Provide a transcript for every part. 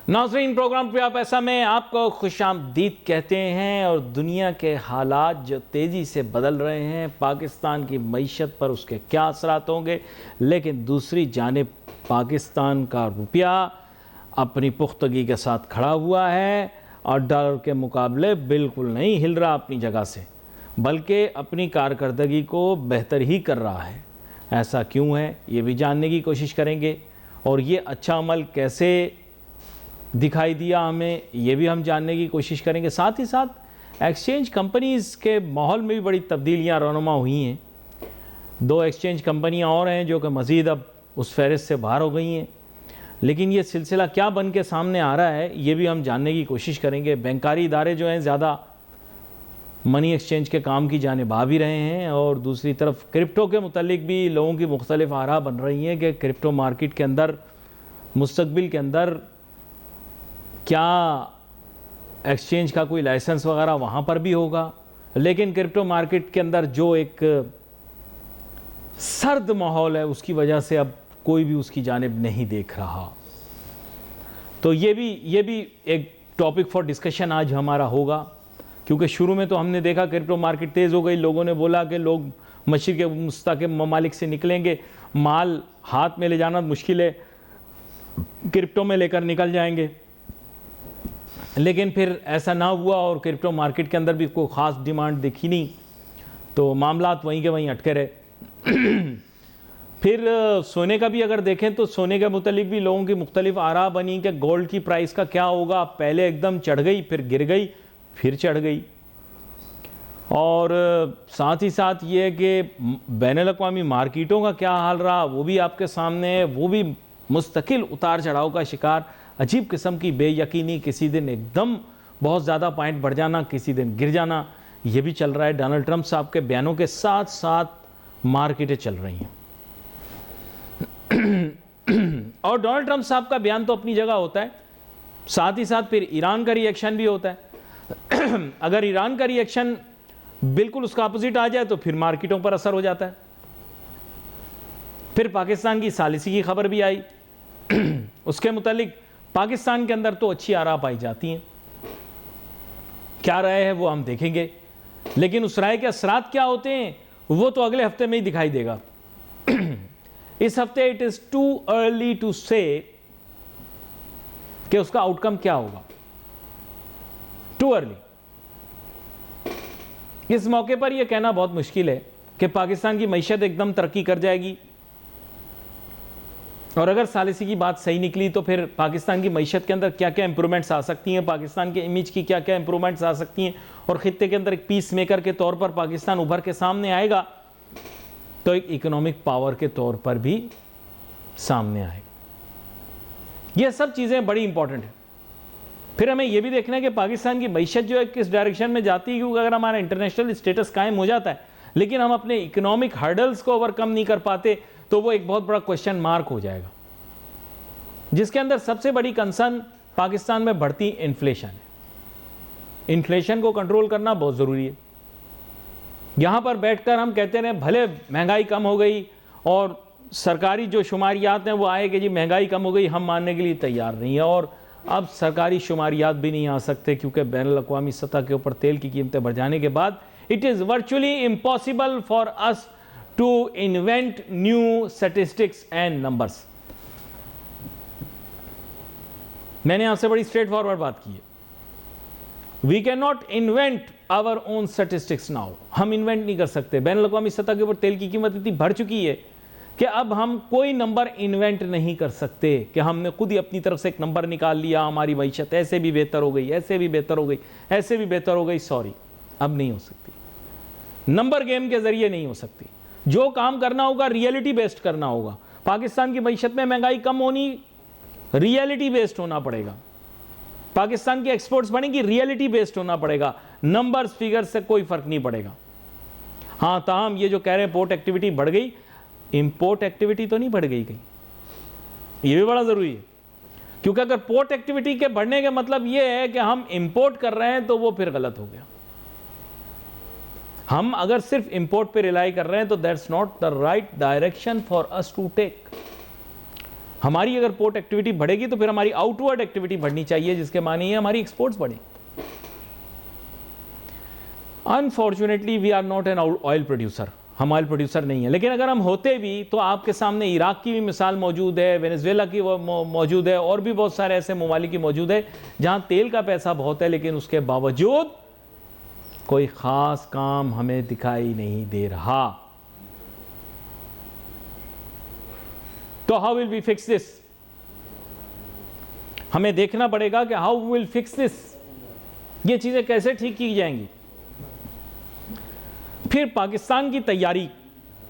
नाज़रीन, प्रोग्राम पे आप ऐसा में आपको खुशामदीद कहते हैं। और दुनिया के हालात जो तेज़ी से बदल रहे हैं, पाकिस्तान की मईशत पर उसके क्या असरात होंगे, लेकिन दूसरी जानिब पाकिस्तान का रुपया अपनी पुख्तगी के साथ खड़ा हुआ है और डॉलर के मुकाबले बिल्कुल नहीं हिल रहा अपनी जगह से, बल्कि अपनी कारकर्दगी को बेहतर ही कर रहा है। ऐसा क्यों है, ये भी जानने की कोशिश करेंगे। और ये अच्छा अमल कैसे दिखाई दिया हमें, ये भी हम जानने की कोशिश करेंगे। साथ ही साथ एक्सचेंज कंपनीज़ के माहौल में भी बड़ी तब्दीलियाँ रौनमा हुई हैं। 2 एक्सचेंज कंपनियाँ और हैं जो कि मज़ीद अब उस फहरिस्त से बाहर हो गई हैं, लेकिन ये सिलसिला क्या बन के सामने आ रहा है, ये भी हम जानने की कोशिश करेंगे। बैंकारी इदारे जो हैं ज़्यादा मनी एक्सचेंज के काम की जानिब आ भी रहे हैं, और दूसरी तरफ क्रिप्टो के मुतालिक भी लोगों की मुख्तलिफ आरा बन रही हैं कि क्रिप्टो मार्केट के अंदर मुस्तकबिल के अंदर क्या एक्सचेंज का कोई लाइसेंस वगैरह वहाँ पर भी होगा। लेकिन क्रिप्टो मार्केट के अंदर जो एक सर्द माहौल है, उसकी वजह से अब कोई भी उसकी जानिब नहीं देख रहा। तो ये भी एक टॉपिक फॉर डिस्कशन आज हमारा होगा, क्योंकि शुरू में तो हमने देखा क्रिप्टो मार्केट तेज़ हो गई, लोगों ने बोला कि लोग मशरिक़ मुस्तक़िम ममालिक से निकलेंगे, माल हाथ में ले जाना मुश्किल है, क्रिप्टो में लेकर निकल जाएंगे। लेकिन फिर ऐसा ना हुआ और क्रिप्टो मार्केट के अंदर भी कोई ख़ास डिमांड दिखी नहीं, तो मामलात वहीं के वहीं अटके रहे। फिर सोने का भी अगर देखें तो सोने के मुतालिक भी लोगों की मुख्तलिफ आरा बनी कि गोल्ड की प्राइस का क्या होगा। पहले एकदम चढ़ गई, फिर गिर गई, फिर चढ़ गई। और साथ ही साथ ये है कि बैनुल-अक़वामी मार्केटों का क्या हाल रहा, वो भी आपके सामने है। वो भी मुस्तकिल उतार चढ़ाव का शिकार, अजीब किस्म की बेयकीनी, किसी दिन एकदम बहुत ज़्यादा पॉइंट बढ़ जाना, किसी दिन गिर जाना, ये भी चल रहा है। डोनाल्ड ट्रंप साहब के बयानों के साथ साथ मार्केटें चल रही हैं। और डोनाल्ड ट्रंप साहब का बयान तो अपनी जगह होता है, साथ ही साथ फिर ईरान का रिएक्शन भी होता है। अगर ईरान का रिएक्शन बिल्कुल उसका अपोजिट आ जाए तो फिर मार्केटों पर असर हो जाता है। फिर पाकिस्तान की सालिसी की खबर भी आई, उसके मुतालिक पाकिस्तान के अंदर तो अच्छी आरा पाई जाती हैं। क्या राय है वो हम देखेंगे, लेकिन उस राय के असरात क्या होते हैं वो तो अगले हफ्ते में ही दिखाई देगा। इस हफ्ते it is too early to say कि उसका आउटकम क्या होगा, टू अर्ली। इस मौके पर यह कहना बहुत मुश्किल है कि पाकिस्तान की मईशत एकदम तरक्की कर जाएगी, और अगर सालिसी की बात सही निकली तो फिर पाकिस्तान की मईशत के अंदर क्या क्या इंप्रूवमेंट्स आ सकती हैं, पाकिस्तान के इमेज की क्या क्या इंप्रूवमेंट्स आ सकती हैं, और खित्ते के अंदर एक पीस मेकर के तौर पर पाकिस्तान उभर के सामने आएगा, तो एक इकोनॉमिक पावर के तौर पर भी सामने आएगा। यह सब चीज़ें बड़ी इंपॉर्टेंट है। फिर हमें यह भी देखना है कि पाकिस्तान की मईशत जो है किस डायरेक्शन में जाती है, क्योंकि अगर हमारा इंटरनेशनल स्टेटस कायम हो जाता है लेकिन हम अपने इकोनॉमिक हर्डल्स को ओवरकम नहीं कर पाते, तो वो एक बहुत बड़ा क्वेश्चन मार्क हो जाएगा, जिसके अंदर सबसे बड़ी कंसर्न पाकिस्तान में बढ़ती इन्फ्लेशन है। इन्फ्लेशन को कंट्रोल करना बहुत ज़रूरी है। यहाँ पर बैठकर हम कहते रहे भले महंगाई कम हो गई, और सरकारी जो शुमारियात हैं वो आए कि जी महंगाई कम हो गई, हम मानने के लिए तैयार नहीं है। और अब सरकारी शुमारियात भी नहीं आ सकते, क्योंकि बैनुल-अक़वामी सतह के ऊपर तेल की कीमतें बढ़ जाने के बाद it is virtually impossible for us to invent new statistics and numbers. मैंने आपसे बड़ी स्ट्रेट फॉरवर्ड बात की है, we can not invent our own statistics now. हम इन्वेंट नहीं कर सकते। बैनुल-अक़वामी सतह के ऊपर तेल की कीमत इतनी बढ़ चुकी है कि अब हम कोई नंबर इन्वेंट नहीं कर सकते कि हमने खुद ही अपनी तरफ से एक नंबर निकाल लिया, हमारी मईशत ऐसे भी बेहतर हो गई, ऐसे भी बेहतर हो गई, ऐसे भी बेहतर हो गई। सॉरी, अब नहीं हो सकती, नंबर गेम के जरिए नहीं हो सकती। जो काम करना होगा रियलिटी बेस्ड करना होगा। पाकिस्तान की मईशत में महंगाई कम होनी, रियलिटी बेस्ड होना पड़ेगा। पाकिस्तान की एक्सपोर्ट्स बढ़ेंगी, रियलिटी बेस्ड होना पड़ेगा। नंबर्स फिगर्स से कोई फर्क नहीं पड़ेगा। हाँ, ताहम ये जो कह रहे हैं पोर्ट एक्टिविटी बढ़ गई, इंपोर्ट एक्टिविटी तो नहीं बढ़ गई कहीं, ये भी बड़ा जरूरी है। क्योंकि अगर पोर्ट एक्टिविटी के बढ़ने का मतलब ये है कि हम इंपोर्ट कर रहे हैं, तो वो फिर गलत हो गया। हम अगर सिर्फ इंपोर्ट पे रिलाई कर रहे हैं तो that's not the right direction for us to take. हमारी अगर पोर्ट एक्टिविटी बढ़ेगी तो फिर हमारी आउटवर्ड एक्टिविटी बढ़नी चाहिए, जिसके माने हमारी एक्सपोर्ट्स बढ़े। Unfortunately we are not an oil producer, हम ऑयल प्रोड्यूसर नहीं है। लेकिन अगर हम होते भी तो आपके सामने इराक की भी मिसाल मौजूद है, वेनेजुएला की मौजूद है, और भी बहुत सारे ऐसे ममालिक की मौजूद है जहां तेल का पैसा बहुत है, लेकिन उसके बावजूद कोई खास काम हमें दिखाई नहीं दे रहा। तो how will we fix this? हमें देखना पड़ेगा कि हाउ विल फिक्स दिस, ये चीजें कैसे ठीक की जाएंगी। फिर पाकिस्तान की तैयारी,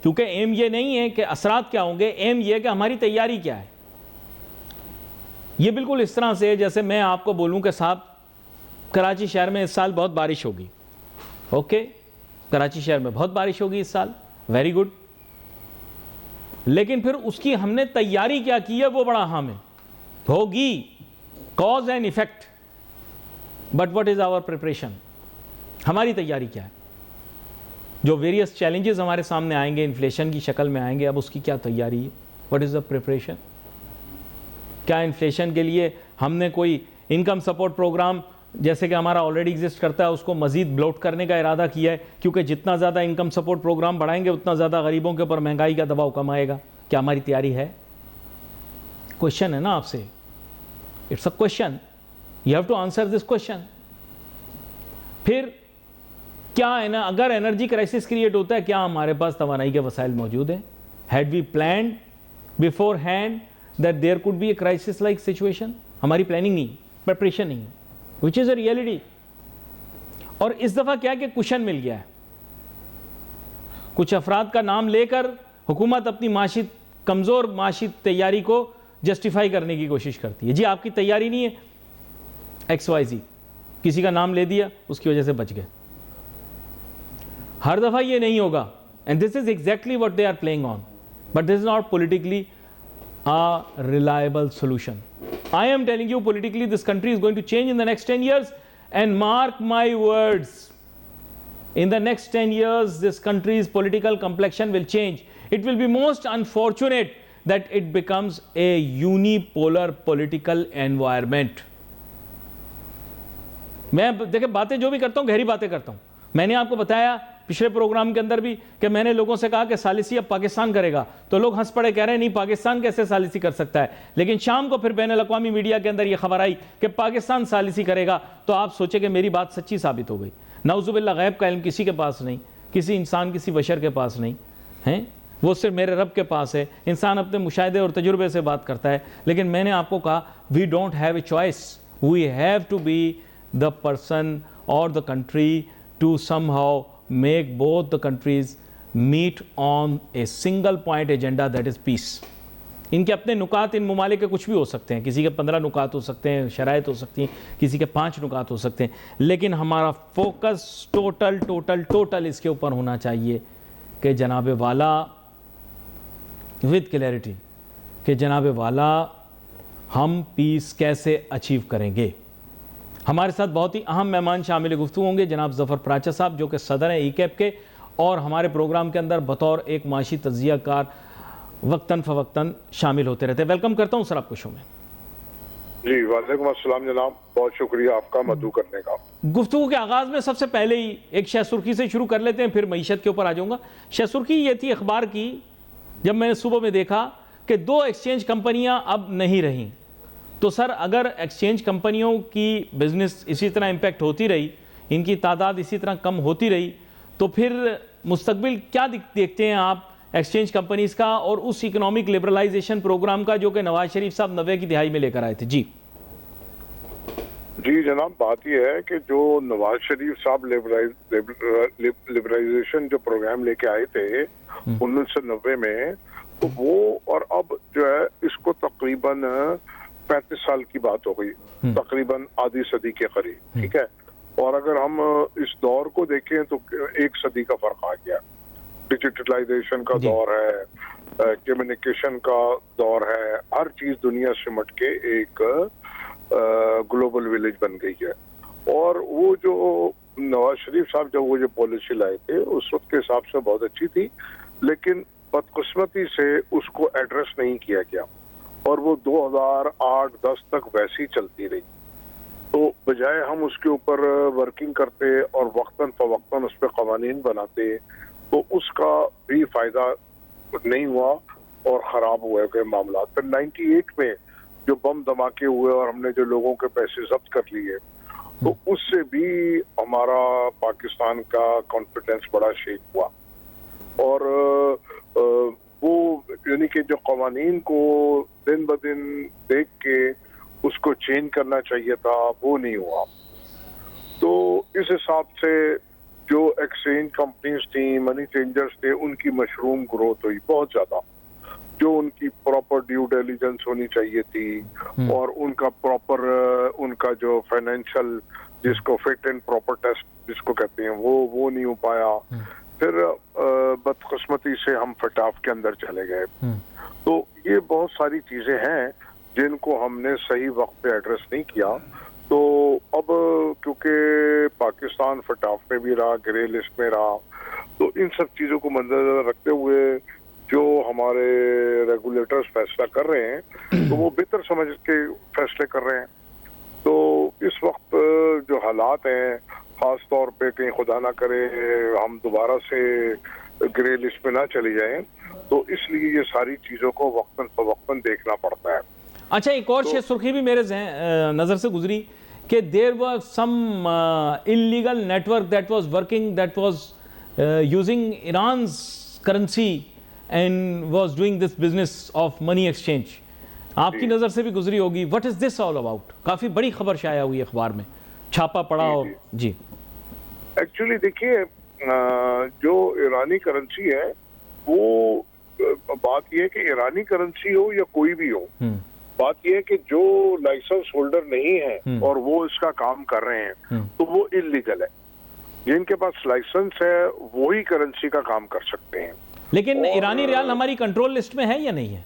क्योंकि एम ये नहीं है कि असरात क्या होंगे, एम ये है कि हमारी तैयारी क्या है। ये बिल्कुल इस तरह से जैसे मैं आपको बोलूं कि साहब कराची शहर में इस साल बहुत बारिश होगी, ओके, कराची शहर में बहुत बारिश होगी इस साल, वेरी गुड, लेकिन फिर उसकी हमने तैयारी क्या की है वो बड़ा अहम है। होगी, cause and effect, but what is our preparation, हमारी तैयारी क्या है। जो वेरियस चैलेंजेस हमारे सामने आएंगे, इन्फ्लेशन की शक्ल में आएंगे, अब उसकी क्या तैयारी है, व्हाट इज द प्रिपरेशन। क्या इन्फ्लेशन के लिए हमने कोई इनकम सपोर्ट प्रोग्राम जैसे कि हमारा ऑलरेडी एग्जिस्ट करता है उसको मजीद ब्लोट करने का इरादा किया है, क्योंकि जितना ज़्यादा इनकम सपोर्ट प्रोग्राम बढ़ाएंगे उतना ज़्यादा गरीबों के ऊपर महंगाई का दबाव कम आएगा। क्या हमारी तैयारी है? क्वेश्चन है ना आपसे, it's a question, you have to answer this question. फिर क्या है ना, अगर एनर्जी क्राइसिस क्रिएट होता है, क्या हमारे पास तवानाई के वसाइल मौजूद हैं? Had we planned beforehand that there could be a crisis like situation? हमारी प्लानिंग नहीं, प्रिपरेशन नहीं, विच इज अ रियलिटी। और इस दफा क्या कि कुशन मिल गया है, कुछ अफराद का नाम लेकर हुकूमत अपनी माशी कमजोर माशी तैयारी को जस्टिफाई करने की कोशिश करती है। जी आपकी तैयारी नहीं है, XYZ, किसी का नाम ले दिया, उसकी वजह से बच गए। हर दफा ये नहीं होगा, and this is exactly what they are playing on, but this is not politically a reliable solution. I am telling you, politically this country is going to change in the next 10 years, and mark my words, in the next 10 years this country's political complexion will change. It will be most unfortunate that it becomes a unipolar political environment. मैं देखिए बातें जो भी करता हूं गहरी बातें करता हूं। मैंने आपको बताया पिछले प्रोग्राम के अंदर भी कि मैंने लोगों से कहा कि सालिसी अब पाकिस्तान करेगा, तो लोग हंस पड़े, कह रहे हैं नहीं पाकिस्तान कैसे सालिसी कर सकता है। लेकिन शाम को फिर बैनुल अक़वामी मीडिया के अंदर यह खबर आई कि पाकिस्तान सालिसी करेगा, तो आप सोचे कि मेरी बात सच्ची साबित हो गई। नाउज़ुबिल्लाह, गैब का इल्म किसी के पास नहीं, किसी इंसान किसी बशर के पास नहीं है, वो सिर्फ मेरे रब के पास है। इंसान अपने मुशाहिदे और तजुर्बे से बात करता है। लेकिन मैंने आपको कहा we don't have a choice, we have to be the person और the country to somehow make both the countries meet on a single point agenda, that is peace. इनके अपने नुकात इन ममालिक के कुछ भी हो सकते हैं, किसी के 15 नुकात हो सकते हैं, शराइत हो सकती हैं, किसी के 5 नुकात हो सकते हैं, लेकिन हमारा फोकस टोटल इसके ऊपर होना चाहिए कि जनाब वाला विद क्लैरिटी कि जनाब वाला हम पीस कैसे अचीव करेंगे। हमारे साथ बहुत ही अहम मेहमान शामिल गुफ्तगू होंगे, जनाब ज़फ़र प्राचा साहब जो कि सदर हैं ई-कैप के, और हमारे प्रोग्राम के अंदर बतौर एक माशी तज्ज़िया कार वक्तन फ़वक्तन शामिल होते रहते हैं। वेलकम करता हूँ सर आपको शो में। जी वालेकुम अस्सलाम जनाब, बहुत शुक्रिया आपका मदू करने का। गुफ्तगू के आगाज़ में सबसे पहले ही एक शह सुर्खी से शुरू कर लेते हैं, फिर मईशत के ऊपर आ जाऊँगा। शह सुर्खी ये थी अखबार की, जब मैंने सुबह में देखा कि 2 एक्सचेंज कंपनियाँ अब नहीं रहीं, तो सर अगर एक्सचेंज कंपनियों की बिजनेस इसी तरह इम्पेक्ट होती रही, इनकी तादाद इसी तरह कम होती रही, तो फिर मुस्तकबिल क्या देखते हैं आप एक्सचेंज कंपनीज का और उस इकोनॉमिक लिबरलाइजेशन प्रोग्राम का जो कि नवाज शरीफ साहब 90 की दिहाई में लेकर आए थे? जी जी जनाब, बात यह है कि जो नवाज शरीफ साहब लिबरलाइजेशन जो प्रोग्राम लेके आए थे 1990 में, तो वो और अब जो है इसको तकरीबन 35 साल की बात हो गई, तकरीबन आधी सदी के करीब, ठीक है। और अगर हम इस दौर को देखें तो 1 सदी का फर्क आ गया। डिजिटलाइजेशन का दौर है, कम्युनिकेशन का दौर है, हर चीज दुनिया सिमट के एक ग्लोबल विलेज बन गई है। और वो जो नवाज शरीफ साहब जब वो जो पॉलिसी लाए थे उस वक्त के हिसाब से बहुत अच्छी थी, लेकिन बदकिस्मती से उसको एड्रेस नहीं किया गया। और वो 2008-10 तक वैसी चलती रही। तो बजाय हम उसके ऊपर वर्किंग करते और वक्तन फवक्तन उस पर कवानीन बनाते, तो उसका भी फायदा नहीं हुआ और खराब हुए गए मामला। फिर 98 में जो बम धमाके हुए और हमने जो लोगों के पैसे जब्त कर लिए, तो उससे भी हमारा पाकिस्तान का कॉन्फिडेंस बड़ा शेक हुआ। और वो यानी कि जो कवानीन को दिन ब दिन देख के उसको चेंज करना चाहिए था, वो नहीं हुआ। तो इस हिसाब से जो एक्सचेंज कंपनीज थी, मनी चेंजर्स थे, उनकी मशरूम ग्रोथ हुई बहुत ज्यादा। जो उनकी प्रॉपर ड्यू डिलिजेंस होनी चाहिए थी और उनका प्रॉपर उनका जो फाइनेंशियल जिसको फिट एंड प्रॉपर टेस्ट जिसको कहते हैं वो नहीं हो पाया। फिर बदकिस्मती से हम फटाफ के अंदर चले गए। तो ये बहुत सारी चीजें हैं जिनको हमने सही वक्त पे एड्रेस नहीं किया। तो अब क्योंकि पाकिस्तान फटाफ में भी रहा, ग्रे लिस्ट में रहा, तो इन सब चीजों को मद्देनजर रखते हुए जो हमारे रेगुलेटर्स फैसला कर रहे हैं, तो वो बेहतर समझ के फैसले कर रहे हैं। तो इस वक्त जो हालात हैं, खास तौर पे कहीं खुदा ना करे हम दोबारा से ग्रे लिस्ट में ना चली जाएं, तो इसलिए ये सारी चीजों को वक्तन फवक्तन देखना पड़ता है। अच्छा, एक और सुर्खी भी मेरे नज़र से गुजरी कि there was some illegal network that was working, that was using Iran's currency and was doing this business of money exchange. आपकी नज़र से भी गुजरी होगी। What is this all about? काफ़ी बड़ी खबर शाया हुई अखबार में, छापा पड़ा। और जी एक्चुअली देखिए, जो ईरानी करेंसी है, वो बात यह है कि ईरानी करेंसी हो या कोई भी हो, बात यह है कि जो लाइसेंस होल्डर नहीं है और वो इसका काम कर रहे हैं, तो वो इलीगल है। जिनके पास लाइसेंस है वही करेंसी का काम कर सकते हैं। लेकिन ईरानी रियाल हमारी कंट्रोल लिस्ट में है या नहीं है?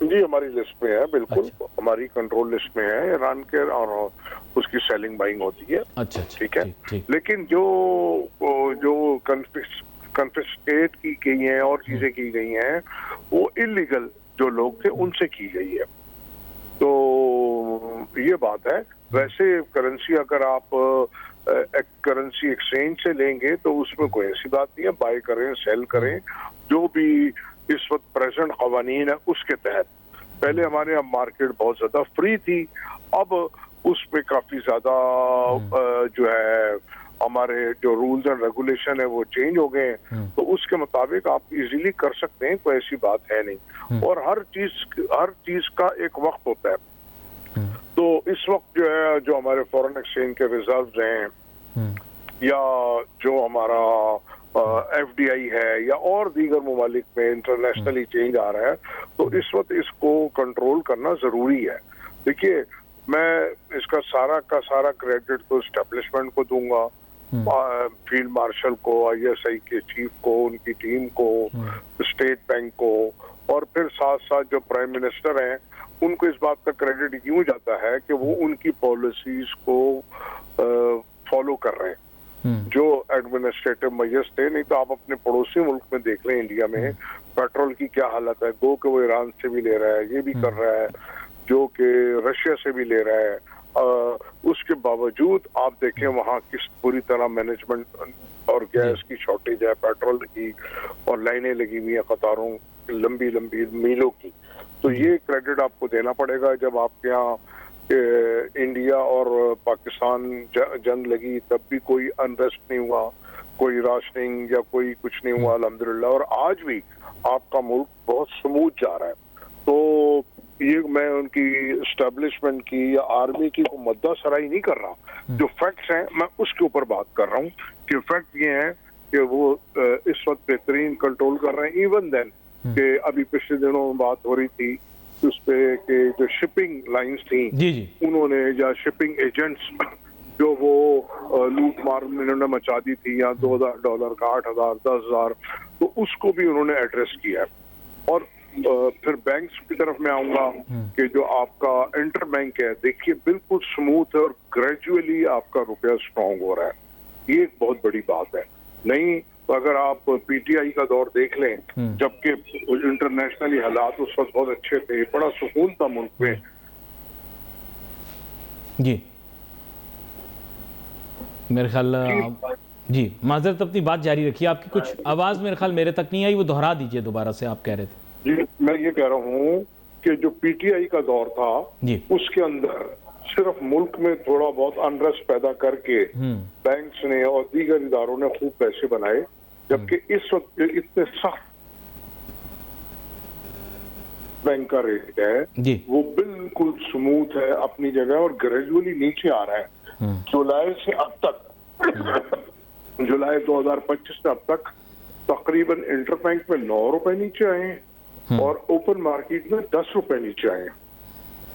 जी, हमारी लिस्ट में है, बिल्कुल। अच्छा। हमारी कंट्रोल लिस्ट में है ईरान के, और उसकी सेलिंग बाइंग होती है। अच्छा, ठीक है। लेकिन जो कन्फिस्केट की गई हैं और चीजें की गई हैं, वो इलीगल जो लोग थे उनसे की गई है। तो ये बात है। वैसे करेंसी अगर आप करेंसी एक्सचेंज से लेंगे तो उसमें कोई ऐसी बात नहीं है, बाय करें सेल करें, जो भी इस वक्त प्रेजेंट कवानीन है उसके तहत। पहले हमारे यहाँ मार्केट बहुत ज्यादा फ्री थी, अब उस पे काफी ज्यादा जो है हमारे जो रूल्स एंड रेगुलेशन है वो चेंज हो गए हैं। तो उसके मुताबिक आप इजीली कर सकते हैं, कोई ऐसी बात है नहीं। और हर चीज का एक वक्त होता है। तो इस वक्त जो है, जो हमारे फॉरेन एक्सचेंज के रिजर्व्स हैं या जो हमारा एफडीआई है या और दीगर ममालिक में इंटरनेशनली चेंज आ रहा है, तो इस वक्त इसको कंट्रोल करना जरूरी है। देखिए, मैं इसका सारा का सारा क्रेडिट तो एस्टेब्लिशमेंट को दूंगा, फील्ड मार्शल को, आईएसआई के चीफ को, उनकी टीम को, स्टेट बैंक को, और फिर साथ साथ जो प्राइम मिनिस्टर हैं उनको इस बात का क्रेडिट यूं जाता है कि वो उनकी पॉलिसीज को फॉलो कर रहे हैं। जो एडमिनिस्ट्रेटिव मेजर्स थे, नहीं तो आप अपने पड़ोसी मुल्क में देख लें, इंडिया में पेट्रोल की क्या हालत है। गो के वो ईरान से भी ले रहा है, ये भी कर रहा है, जो कि रशिया से भी ले रहा है। उसके बावजूद आप देखें वहाँ किस पूरी तरह मैनेजमेंट और गैस की शॉर्टेज है, पेट्रोल की, और लाइनें लगी हुई हैं कतारों लंबी लंबी मीलों की। तो ये क्रेडिट आपको देना पड़ेगा। जब आपके यहाँ इंडिया और पाकिस्तान जंग लगी, तब भी कोई अनरेस्ट नहीं हुआ, कोई राशनिंग या कोई कुछ नहीं हुआ, अल्हम्दुलिल्लाह। और आज भी आपका मुल्क बहुत स्मूथ जा रहा है। तो ये मैं उनकी एस्टेब्लिशमेंट की या आर्मी की को मद्दासराई नहीं कर रहा। जो फैक्ट्स हैं मैं उसके ऊपर बात कर रहा हूँ कि फैक्ट ये है कि वो इस वक्त बेहतरीन कंट्रोल कर रहे हैं। इवन देन कि अभी पिछले दिनों बात हो रही थी उस पे कि जो शिपिंग लाइंस थी, उन्होंने, या शिपिंग एजेंट्स जो वो लूट मार इन्होंने मचा दी थी, या $2,000 का 8,000, 10,000, तो उसको भी उन्होंने एड्रेस किया है। और फिर बैंक्स की तरफ मैं आऊंगा कि जो आपका इंटर बैंक है, देखिए बिल्कुल स्मूथ है और ग्रेजुअली आपका रुपया स्ट्रांग हो रहा है। ये एक बहुत बड़ी बात है। नहीं तो अगर आप पीटीआई का दौर देख लें, जबकि इंटरनेशनली हालात उस वक्त बहुत अच्छे थे, बड़ा सुकून था मुल्क में। जी मेरे ख्याल जी माजरत, अपनी बात जारी रखिए। आपकी कुछ आवाज़ मेरे ख्याल मेरे तक नहीं आई, वो दोहरा दीजिए दोबारा से, आप कह रहे थे। जी मैं ये कह रहा हूँ कि जो पीटीआई का दौर था जी, उसके अंदर सिर्फ मुल्क में थोड़ा बहुत अनरेस्ट पैदा करके बैंक्स ने और दीगर इदारों ने खूब पैसे बनाए, जबकि इस वक्त इतने सख्त बैंक का रेट है जी, वो बिल्कुल स्मूथ है अपनी जगह और ग्रेजुअली नीचे आ रहा है। जुलाई से अब तक जुलाई 2025 से अब तक तकरीबन इंटर बैंक में 9 रुपए नीचे आए हैं और ओपन मार्केट में 10 रुपए नीचे आए हैं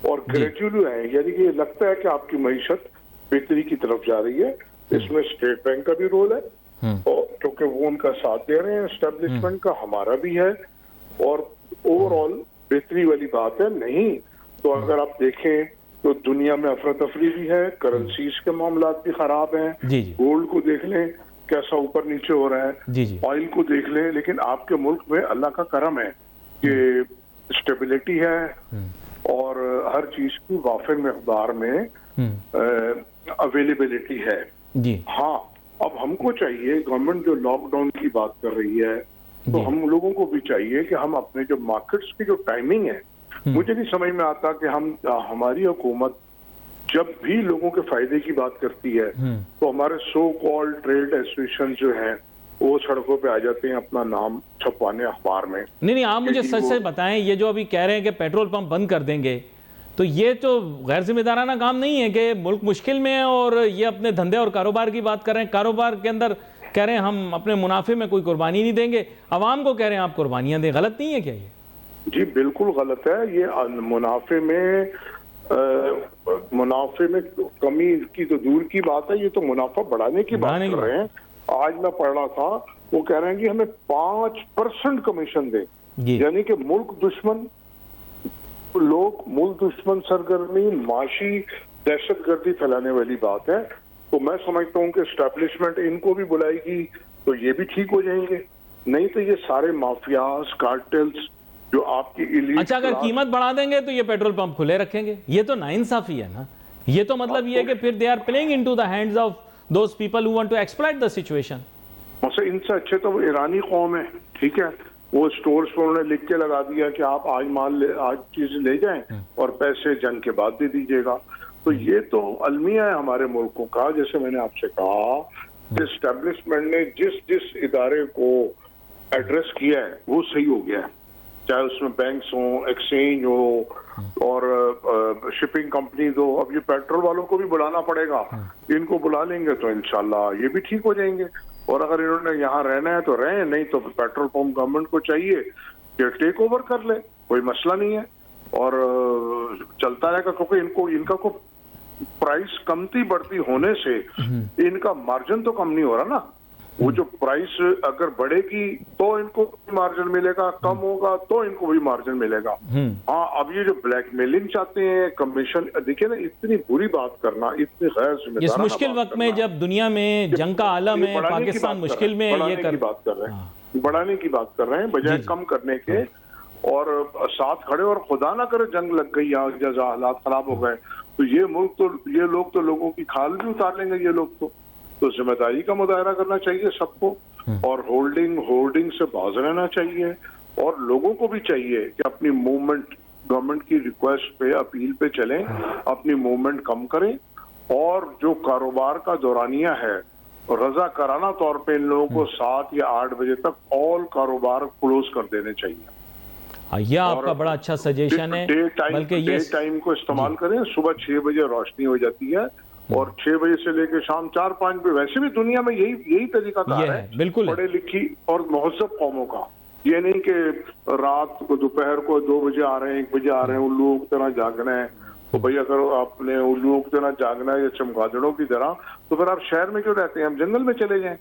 और ग्रेजुअली आए हैं। यानी कि ये लगता है कि आपकी मईशत बेहतरी की तरफ जा रही है। इसमें स्टेट बैंक का भी रोल है और क्योंकि वो उनका साथ दे रहे हैं, एस्टेब्लिशमेंट का हमारा भी है और ओवरऑल बेहतरी वाली बात है। नहीं तो अगर आप देखें तो दुनिया में अफरा तफरी भी है, करेंसीज के मामला भी खराब हैं। जी जी, गोल्ड को देख लें कैसा ऊपर नीचे हो रहा है, जी जी, ऑयल को देख लें, लेकिन आपके मुल्क में अल्लाह का करम है कि स्टेबिलिटी है और हर चीज की वाफिर मिक़दार में अवेलेबिलिटी है। जी हाँ, अब हमको चाहिए, गवर्नमेंट जो लॉकडाउन की बात कर रही है तो हम लोगों को भी चाहिए कि हम अपने जो मार्केट्स की जो टाइमिंग है, मुझे नहीं समझ में आता कि हमारी हुकूमत जब भी लोगों के फायदे की बात करती है तो हमारे सो कॉल्ड ट्रेड एसोसिएशन जो हैं वो सड़कों पे आ जाते हैं अपना नाम छपवाने अखबार में। नहीं, आप मुझे सच सच बताएं, ये जो अभी कह रहे हैं कि पेट्रोल पंप बंद कर देंगे, तो ये तो गैर जिम्मेदाराना काम नहीं है कि मुल्क मुश्किल में है और ये अपने धंधे और कारोबार की बात कर रहे हैं, कारोबार के अंदर कह रहे हैं हम अपने मुनाफे में कोई कुर्बानी नहीं देंगे, आवाम को कह रहे हैं आप कुर्बानियां दें, गलत नहीं है क्या ये? जी बिल्कुल गलत है। ये मुनाफे में कमी की तो दूर की बात है, ये तो मुनाफा बढ़ाने की बात कर रहे हैं। आज मैं पढ़ रहा था, वो कह रहे हैं कि हमें 5% कमीशन दें, यानी कि मुल्क दुश्मन लोग, मुल्क दुश्मन सरगर्मी, माशी दहशतगर्दी फैलाने वाली बात है। तो मैं समझता हूँ कि एस्टैब्लिशमेंट इनको भी बुलाएगी तो ये भी ठीक हो जाएंगे, नहीं तो ये सारे माफियाज, कार्टेल्स जो आपकी इलीट। अच्छा, अगर कीमत बढ़ा देंगे तो ये पेट्रोल पंप खुले रखेंगे, ये तो नाइंसाफी है ना। ये तो मतलब ये है कि फिर they are playing into the hands of those people who want to exploit the situation. इनसे अच्छे तो वो ईरानी कौम है, ठीक है, वो स्टोर्स पर उन्होंने लिख के लगा दिया कि आप आज चीज ले जाएं और पैसे जंग के बाद दे दीजिएगा। तो ये तो अलमिया है हमारे मुल्कों का। जैसे मैंने आपसे कहा, एस्टेब्लिशमेंट ने जिस इदारे को एड्रेस किया है वो सही हो गया है, चाहे उसमें बैंक्स हो, एक्सचेंज हो और शिपिंग कंपनीज हो। अब ये पेट्रोल वालों को भी बुलाना पड़ेगा, इनको बुला लेंगे तो इंशाल्लाह ये भी ठीक हो जाएंगे। और अगर इन्होंने यहाँ रहना है तो रहें, नहीं तो पेट्रोल पंप गवर्नमेंट को चाहिए कि टेक ओवर कर ले, कोई मसला नहीं है और चलता रहेगा, क्योंकि इनका को प्राइस कमती बढ़ती होने से इनका मार्जिन तो कम नहीं हो रहा ना। वो जो प्राइस अगर बढ़ेगी तो इनको भी मार्जिन मिलेगा, कम होगा तो इनको भी मार्जिन मिलेगा। हाँ, अब ये जो ब्लैकमेलिंग चाहते हैं, कमीशन, देखिए ना, इतनी बुरी बात करना, इतनी गैर जिम्मेदाराना इस मुश्किल वक्त में जब दुनिया में जंग का आलम है, पाकिस्तान मुश्किल में, ये बात कर रहे हैं, बढ़ाने की बात कर रहे हैं बजाय कम करने के। और साथ खड़े, और खुदा ना करे जंग लग गई या जैसा हालात खराब हो गए तो ये लोग तो लोगों की खाल भी उतार लेंगे। ये लोग तो जिम्मेदारी का मुजाहरा करना चाहिए सबको और होर्डिंग से बाज रहना चाहिए। और लोगों को भी चाहिए कि अपनी मूवमेंट गवर्नमेंट की रिक्वेस्ट पे, अपील पे चलें, अपनी मूवमेंट कम करें और जो कारोबार का दौरानिया है रजा कराना तौर पे इन लोगों को 7 या 8 बजे तक ऑल कारोबार क्लोज कर देने चाहिए। यह आपका बड़ा अच्छा सजेशन है। बल्कि ये टाइम को इस्तेमाल करें। सुबह 6 बजे रोशनी हो जाती है और 6 बजे से लेकर शाम 4-5 बजे, वैसे भी दुनिया में यही तरीका है बिल्कुल पढ़े लिखी और महज़्ज़ब कौमों का। ये नहीं कि रात को, दोपहर को 2 बजे आ रहे हैं, 1 बजे आ रहे हैं, उल्लुओं की तरह जागना है। तो भैया अगर आपने उल्लुओं की तरह जागना है या चमगादड़ों की तरह, तो फिर आप शहर में क्यों रहते हैं? हम जंगल में चले जाएं।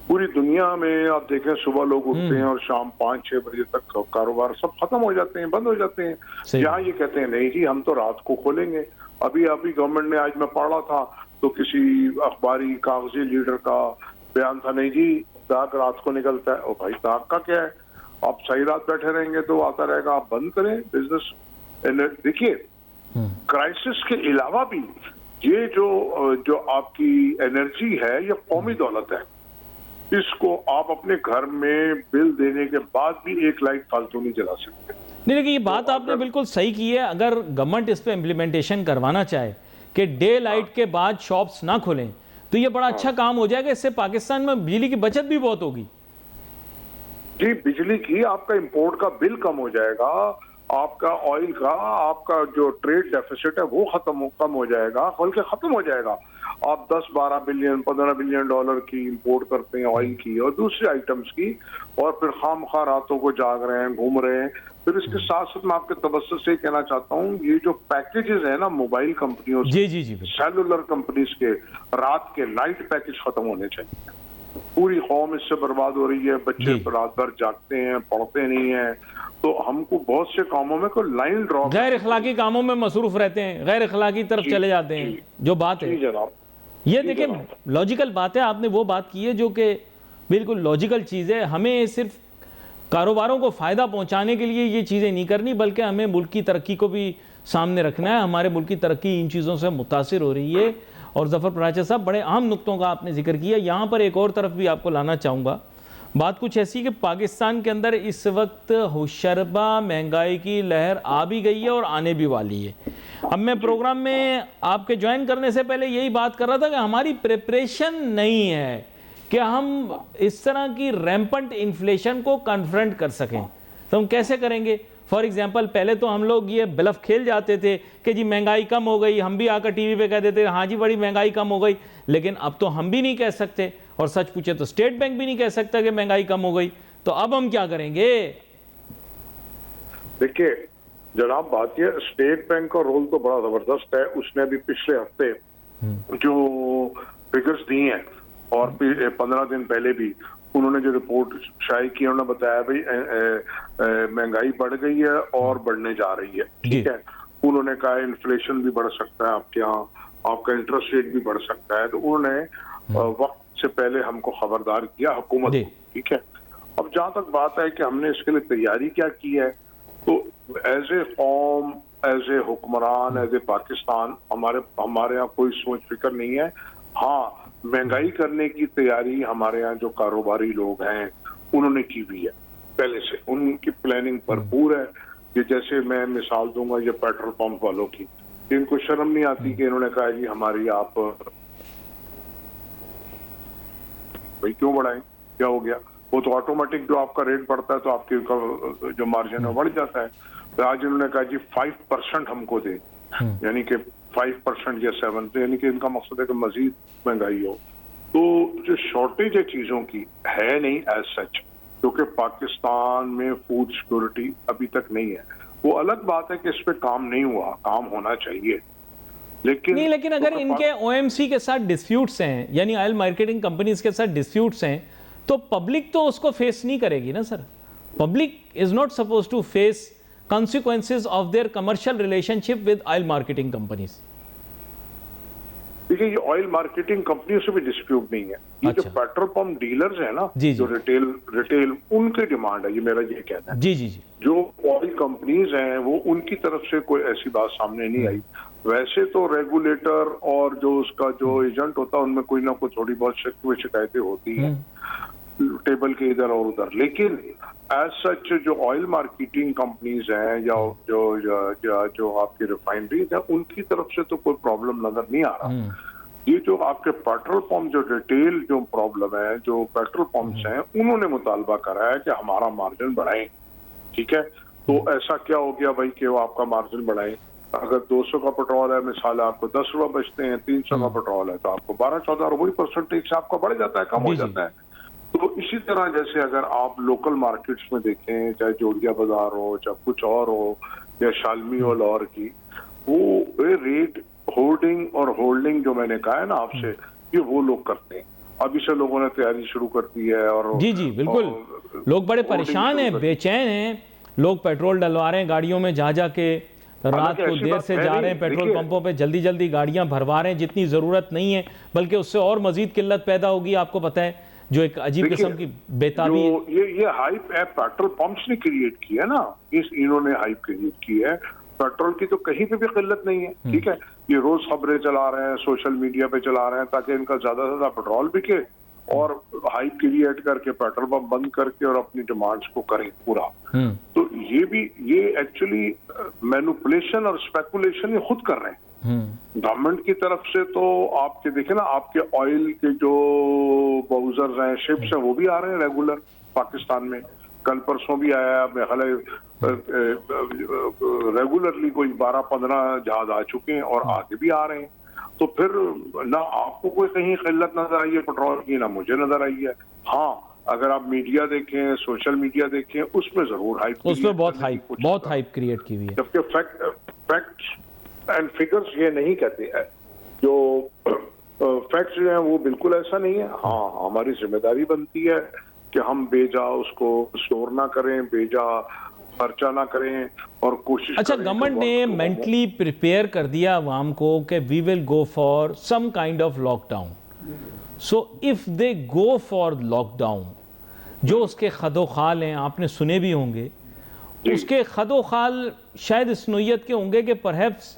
पूरी दुनिया में आप देखें, सुबह लोग उठते हैं और शाम 5-6 बजे तक कारोबार सब खत्म हो जाते हैं, बंद हो जाते हैं। यहाँ ये कहते हैं नहीं जी, हम तो रात को खोलेंगे। अभी गवर्नमेंट ने, आज मैं पढ़ रहा था तो किसी अखबारी कागजी लीडर का बयान था, नहीं जी दाग रात को निकलता है। और भाई दाग का क्या है, आप सही रात बैठे रहेंगे तो आता रहेगा, आप बंद करें बिजनेस। देखिए क्राइसिस के अलावा भी ये जो आपकी एनर्जी है ये कौमी दौलत है, इसको आप अपने घर में बिल देने के बाद भी एक लाइट फालतू नहीं जला सकते। नहीं, लेकिन ये बात आपने बिल्कुल सही की है। अगर गवर्नमेंट इस पे इम्प्लीमेंटेशन करवाना चाहे कि डे लाइट के बाद शॉप्स ना खोलें तो ये बड़ा अच्छा काम हो जाएगा। इससे पाकिस्तान में बिजली की बचत भी बहुत होगी। जी, बिजली की आपका इंपोर्ट का बिल कम हो जाएगा, आपका ऑयल का आपका जो ट्रेड डेफिसिट है वो कम हो जाएगा, बल्कि खत्म हो जाएगा। आप 10-12 बिलियन 15 बिलियन डॉलर की इंपोर्ट करते हैं ऑयल की और दूसरे आइटम्स की, और फिर खामखा रातों को जाग रहे हैं, घूम रहे हैं। फिर इसके साथ साथ मैं आपके तबस्सुर से कहना चाहता हूँ, ये जो पैकेजेस है ना मोबाइल कंपनियों से, सेलुलर कंपनीज के, रात के लाइट पैकेज खत्म होने चाहिए। पूरी कौम इससे बर्बाद हो रही है, बच्चे रात भर जागते हैं, पढ़ते नहीं हैं। तो हमको बहुत से कामों में कोई लाइन ड्रॉ, गैर अखलाकी कामों में मसरूफ रहते हैं, गैर अखलाकी तरफ चले जाते हैं। जो बात है जनाब, ये देखिए लॉजिकल बात है, आपने वो बात की है जो कि बिल्कुल लॉजिकल चीज़ है। हमें सिर्फ कारोबारों को फ़ायदा पहुंचाने के लिए ये चीज़ें नहीं करनी, बल्कि हमें मुल्क की तरक्की को भी सामने रखना है। हमारे मुल्क की तरक्की इन चीज़ों से मुतासिर हो रही है। और ज़फ़र पराचा साहब, बड़े अहम नुक्तों का आपने जिक्र किया। यहाँ पर एक और तरफ भी आपको लाना चाहूँगा। बात कुछ ऐसी कि पाकिस्तान के अंदर इस वक्त होशरबा महंगाई की लहर आ भी गई है और आने भी वाली है। अब मैं प्रोग्राम में आपके ज्वाइन करने से पहले यही बात कर रहा था कि हमारी प्रिपरेशन नहीं है कि हम इस तरह की रैम्पेंट इन्फ्लेशन को कन्फ्रंट कर सकें। तो हम कैसे करेंगे? फॉर एग्जाम्पल, पहले तो हम लोग ये ब्लफ खेल जाते थे कि जी महंगाई कम हो गई, हम भी आकर टीवी पे कह देते हाँ जी बड़ी महंगाई कम हो गई। लेकिन अब तो हम भी नहीं कह सकते, और सच पूछे तो स्टेट बैंक भी नहीं कह सकता कि महंगाई कम हो गई। तो अब हम क्या करेंगे? देखिए जनाब, बात ये, स्टेट बैंक का रोल तो बड़ा जबरदस्त है। उसने भी पिछले हफ्ते जो फिगर्स दी हैं और 15 दिन पहले भी उन्होंने जो रिपोर्ट शाये की, उन्होंने बताया भाई महंगाई बढ़ गई है और बढ़ने जा रही है। ठीक है, उन्होंने कहा इन्फ्लेशन भी बढ़ सकता है आपके यहाँ, आपका इंटरेस्ट रेट भी बढ़ सकता है। तो उन्होंने वक्त से पहले हमको खबरदार किया, हुकूमत को। ठीक है, अब जहां तक बात है कि हमने इसके लिए तैयारी क्या की है, तो एज ए कौम, एज ए हुक्मरान, एज ए पाकिस्तान हमारे यहाँ कोई सोच फिक्र नहीं है। हाँ, महंगाई करने की तैयारी हमारे यहाँ जो कारोबारी लोग हैं उन्होंने की हुई है पहले से, उनकी प्लानिंग भरपूर है। ये जैसे मैं मिसाल दूंगा ये पेट्रोल पंप वालों की, इनको शर्म नहीं आती कि इन्होंने कहा जी हमारी आप भाई क्यों बढ़ाएं, क्या हो गया? वो तो ऑटोमेटिक जो आपका रेट बढ़ता है तो आपके जो मार्जिन है बढ़ जाता है। तो आज इन्होंने कहा जी 5% हमको दे, यानी कि 5% या 7%, यानी कि इनका मकसद है कि मजीद महंगाई हो। तो जो शॉर्टेज है चीजों की है नहीं एज सच, क्योंकि पाकिस्तान में फूड सिक्योरिटी अभी तक नहीं है। वो अलग बात है कि इस पे काम नहीं हुआ, काम होना चाहिए। लेकिन अगर इनके ओएमसी के साथ डिस्प्यूट्स हैं, यानी ऑयल मार्केटिंग कंपनीज के साथ डिस्प्यूट्स हैं, तो पब्लिक तो उसको फेस नहीं करेगी ना sir. Public is not suppose to face consequences of their commercial relationship with oil marketing companies. देखिए, ये ऑयल मार्केटिंग कंपनियों से भी डिस्प्यूट नहीं है। ये जो पेट्रोल पंप डीलर्स है ना, जो रिटेल उनकी डिमांड है, ये मेरा ये कहना है। जी। जो ऑयल कंपनीज हैं वो उनकी तरफ से कोई ऐसी बात सामने नहीं आई। वैसे तो रेगुलेटर और जो उसका जो एजेंट होता है उनमें कोई ना कोई थोड़ी बहुत शिकायतें होती हैं टेबल के इधर और उधर, लेकिन एज सच जो ऑयल मार्केटिंग कंपनीज हैं या जो आपकी रिफाइनरीज है उनकी तरफ से तो कोई प्रॉब्लम नजर नहीं आ रहा। ये जो आपके पेट्रोल पंप जो रिटेल जो प्रॉब्लम है, जो पेट्रोल पंप्स हैं, उन्होंने मुतालबा करा है कि हमारा मार्जिन बढ़ाएं। ठीक है, तो ऐसा क्या हो गया भाई कि वो आपका मार्जिन बढ़ाएं? अगर 200 का पेट्रोल है, मिसाल आपको 10 रुपए बचते हैं, 300 का पेट्रोल है तो आपको 12-14 वही परसेंटेज से आपका बढ़ जाता है, कम हो जाता है। तो इसी तरह जैसे अगर आप लोकल मार्केट्स में देखें, चाहे जोड़िया बाजार हो, चाहे कुछ और हो, या शालमी और लाहौर की, वो रेट होर्डिंग और होल्डिंग जो मैंने कहा है ना आपसे, ये वो लोग करते हैं। अभी से लोगों ने तैयारी शुरू कर दी है। और जी बिल्कुल, लोग बड़े परेशान हैं, बेचैन हैं। लोग पेट्रोल डलवा रहे हैं गाड़ियों में, जा के रात को देर से जा रहे हैं पेट्रोल पंपों पे, जल्दी जल्दी गाड़ियां भरवा रहे हैं जितनी ज़रूरत नहीं है, बल्कि उससे और मजीद किल्लत पैदा होगी। आपको पता है जो एक अजीब किस्म की बेताबी ये हाइप है पेट्रोल पंप्स ने क्रिएट की है ना, इन्होंने हाइप क्रिएट की है। पेट्रोल की तो कहीं पे भी किल्लत नहीं है, ठीक है। ये रोज खबरें चला रहे हैं, सोशल मीडिया पे चला रहे हैं ताकि इनका ज्यादा से ज्यादा पेट्रोल बिके और हाइप क्रिएट करके पेट्रोल पंप बंद करके और अपनी डिमांड्स को करें पूरा। तो ये एक्चुअली मैनिपुलेशन और स्पेकुलेशन ये खुद कर रहे हैं गवर्नमेंट की तरफ से। तो आपके देखे ना, आपके ऑयल के जो बाउजर्स हैं, शिप्स हैं, वो भी आ रहे हैं रेगुलर पाकिस्तान में। कल परसों भी आया, रेगुलरली कोई 12-15 जहाज आ चुके हैं और आगे भी आ रहे हैं। तो फिर ना आपको कोई कहीं किल्लत नजर आई है पेट्रोल की, ना मुझे नजर आई है। हाँ, अगर आप मीडिया देखें, सोशल मीडिया देखें, उसमें जरूर हाइप, उसमें बहुत हाइप क्रिएट की हुई है। जबकि फैक्ट्स एंड फिगर्स ये नहीं कहते हैं, जो फैक्ट्स जो हैं वो बिल्कुल ऐसा नहीं है। हाँ, हमारी जिम्मेदारी बनती है कि हम बेजा उसको स्टोर ना करें, बेजा खर्चा ना करें और कोशिश अच्छा, गवर्नमेंट ने मेंटली प्रिपेयर कर दिया अवाम को कि we will go for some kind of lockdown. So if they go for lockdown, जो उसके खदोखाल हैं आपने सुने भी होंगे, उसके खदोखाल शायद इस नोयत के होंगे कि perhaps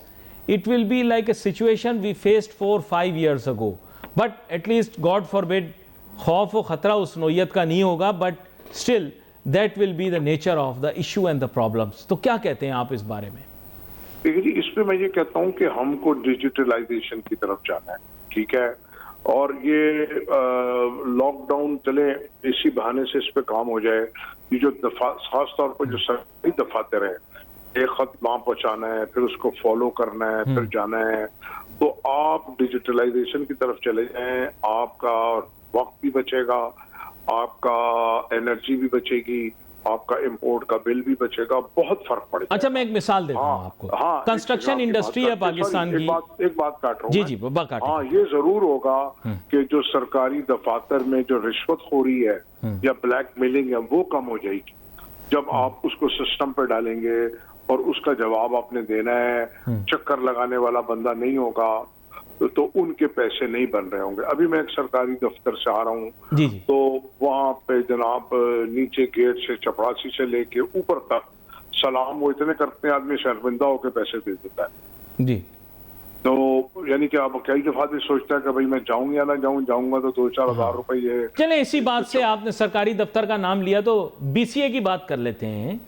it will be like a situation we faced 4-5 years ago, but at least God forbid खौफ व ख़तरा उस नोयत का नहीं होगा, but still that will be the nature of the issue and the problems। तो क्या कहते हैं आप इस बारे में? देखिए जी, इस पे मैं ये कहता हूँ कि हमको डिजिटलाइजेशन की तरफ जाना है, ठीक है। और ये लॉकडाउन चले, इसी बहाने से इस पे काम हो जाए। ये जो खास तौर पर जो सरकारी दफातर है, एक खत वहां पहुंचाना है, फिर उसको फॉलो करना है, फिर जाना है। तो आप डिजिटलाइजेशन की तरफ चले जाएं, आपका वक्त भी बचेगा, आपका एनर्जी भी बचेगी, आपका इंपोर्ट का बिल भी बचेगा, बहुत फर्क पड़ेगा। अच्छा, मैं एक मिसाल देता हूं आपको। हाँ, कंस्ट्रक्शन इंडस्ट्री है पाकिस्तान की। एक बात काट रहा हूं जी बाबा काट। हाँ, ये जरूर होगा कि जो सरकारी दफातर में जो रिश्वतखोरी है या ब्लैक मेलिंग है वो कम हो जाएगी जब आप उसको सिस्टम पे डालेंगे और उसका जवाब आपने देना है। चक्कर लगाने वाला बंदा नहीं होगा, तो उनके पैसे नहीं बन रहे होंगे। अभी मैं एक सरकारी दफ्तर से आ रहा हूँ, तो वहाँ पे जनाब नीचे गेट से, चपरासी से लेके ऊपर तक सलाम वो इतने करते हैं, आदमी शर्मिंदा होकर पैसे दे देता है जी। तो यानी कि आप कई दफा भी सोचता है कि भाई मैं जाऊं या ना जाऊं, जाऊंगा तो 2-4 हज़ार रुपये। चले, इसी बात से आपने सरकारी दफ्तर का नाम लिया तो BCA की बात कर लेते हैं।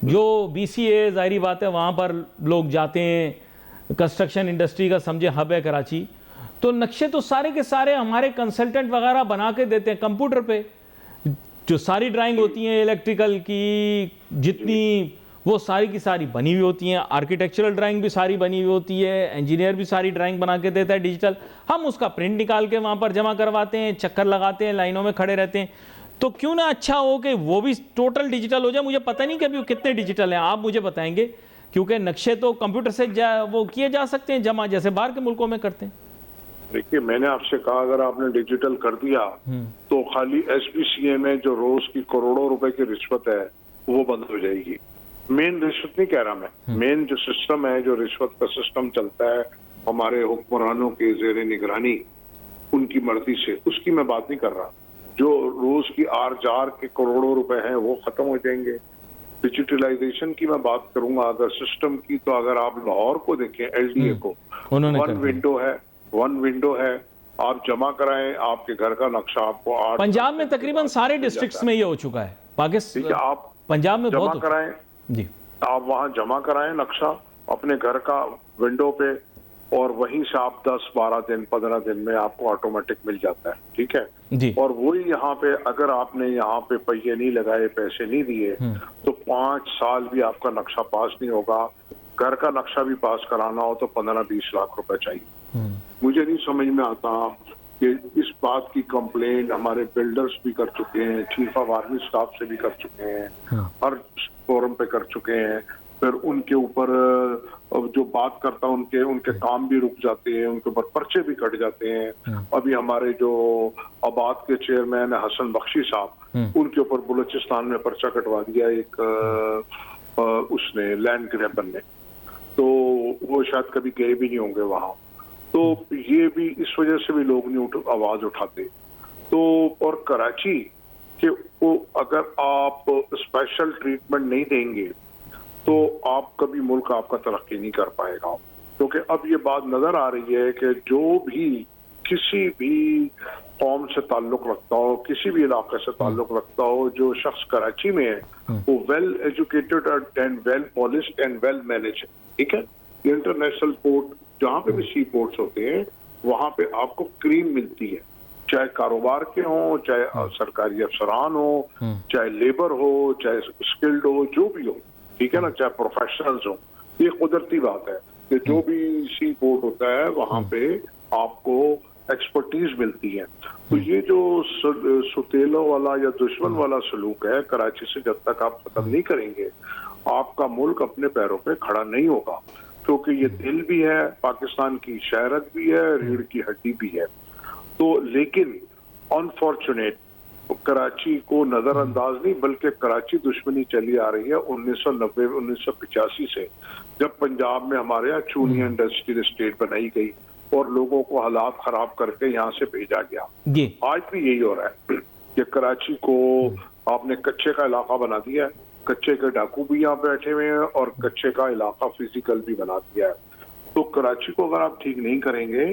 जो BCA जाहिर बात है वहाँ पर लोग जाते हैं, कंस्ट्रक्शन इंडस्ट्री का समझे हब है कराची। तो नक्शे तो सारे के सारे हमारे कंसल्टेंट वगैरह बना के देते हैं कंप्यूटर पे। जो सारी ड्राइंग होती हैं इलेक्ट्रिकल की, जितनी वो सारी की सारी बनी हुई होती हैं। आर्किटेक्चरल ड्राइंग भी सारी बनी हुई होती है, इंजीनियर भी सारी ड्राइंग बना के देता है डिजिटल। हम उसका प्रिंट निकाल के वहाँ पर जमा करवाते हैं, चक्कर लगाते हैं, लाइनों में खड़े रहते हैं। तो क्यों ना अच्छा हो कि वो भी टोटल डिजिटल हो जाए। मुझे पता नहीं कि अभी वो कितने डिजिटल हैं, आप मुझे बताएंगे, क्योंकि नक्शे तो कंप्यूटर से वो किए जा सकते हैं जमा, जैसे बाहर के मुल्कों में करते हैं। देखिए, मैंने आपसे कहा अगर आपने डिजिटल कर दिया तो खाली SPCA में जो रोज की करोड़ों रुपए की रिश्वत है वो बंद हो जाएगी। मेन रिश्वत नहीं कह रहा मैं, मेन जो सिस्टम है, जो रिश्वत का सिस्टम चलता है हमारे हुक्मरानों के जेर निगरानी, उनकी मर्जी से, उसकी मैं बात नहीं कर रहा। जो रोज की आर जार के करोड़ों रुपए हैं वो खत्म हो जाएंगे। डिजिटलाइजेशन की मैं बात करूंगा अगर सिस्टम की, तो अगर आप लाहौर को देखें, LDA को, वन विंडो है, आप जमा कराएं, आपके घर का नक्शा आपको पंजाब में तकरीबन सारे डिस्ट्रिक्ट्स में ये हो चुका है। पाकिस्तान, आप पंजाब में जमा कराएं जी, आप वहां जमा कराएं नक्शा अपने घर का विंडो पे, और वहीं से आप 10-12 दिन 15 दिन में आपको ऑटोमेटिक मिल जाता है, ठीक है जी। और वही यहाँ पे अगर आपने यहाँ पे पहिए नहीं लगाए, पैसे नहीं दिए, तो 5 साल भी आपका नक्शा पास नहीं होगा। घर का नक्शा भी पास कराना हो तो 15-20 लाख रुपए चाहिए। मुझे नहीं समझ में आता कि इस बात की कंप्लेंट हमारे बिल्डर्स भी कर चुके हैं, चीफ ऑफ आर्मी स्टाफ से भी कर चुके हैं, हर फोरम पे कर चुके हैं। फिर उनके ऊपर जो बात करता उनके काम भी रुक जाते हैं, उनके ऊपर पर्चे भी कट जाते हैं। अभी हमारे जो आबाद के चेयरमैन हसन बख्शी साहब, उनके ऊपर बलूचिस्तान में पर्चा कटवा दिया एक उसने लैंड ग्रैबर ने, तो वो शायद कभी गए भी नहीं होंगे वहां। तो ये भी इस वजह से भी लोग नहीं आवाज उठाते। तो और कराची के को अगर आप स्पेशल ट्रीटमेंट नहीं देंगे तो आप कभी मुल्क आपका तरक्की नहीं कर पाएगा, क्योंकि अब ये बात नजर आ रही है कि जो भी किसी भी कौम से ताल्लुक रखता हो, किसी भी इलाके से ताल्लुक रखता हो, जो शख्स कराची में है वो well educated and well polished and well manage, ठीक है। इंटरनेशनल पोर्ट जहाँ पे भी सी पोर्ट्स होते हैं वहां पे आपको क्रीम मिलती है, चाहे कारोबार के हो, चाहे सरकारी अफसरान हो, चाहे लेबर हो, चाहे स्किल्ड हो, जो भी हो, ठीक है ना, चाहे प्रोफेशनल्स हो। ये कुदरती बात है कि जो भी सी पोर्ट होता है वहां पे आपको एक्सपर्टीज मिलती है। तो ये जो सुतेलों वाला या दुश्मन वाला सलूक है कराची से जब तक आप खत्म नहीं करेंगे, आपका मुल्क अपने पैरों पे खड़ा नहीं होगा, क्योंकि ये दिल भी है, पाकिस्तान की शहरत भी है, रीढ़ की हड्डी भी है। तो लेकिन अनफॉर्चुनेट कराची को नजरअंदाज नहीं, बल्कि कराची दुश्मनी चली आ रही है 1990 1985 से, जब पंजाब में हमारे यहाँ चूनिया इंडस्ट्रियल एस्टेट बनाई गई और लोगों को हालात खराब करके यहाँ से भेजा गया। आज भी यही हो रहा है कि कराची को आपने कच्चे का इलाका बना दिया है, कच्चे के डाकू भी यहाँ बैठे हुए हैं और कच्चे का इलाका फिजिकल भी बना दिया है। तो कराची को अगर आप ठीक नहीं करेंगे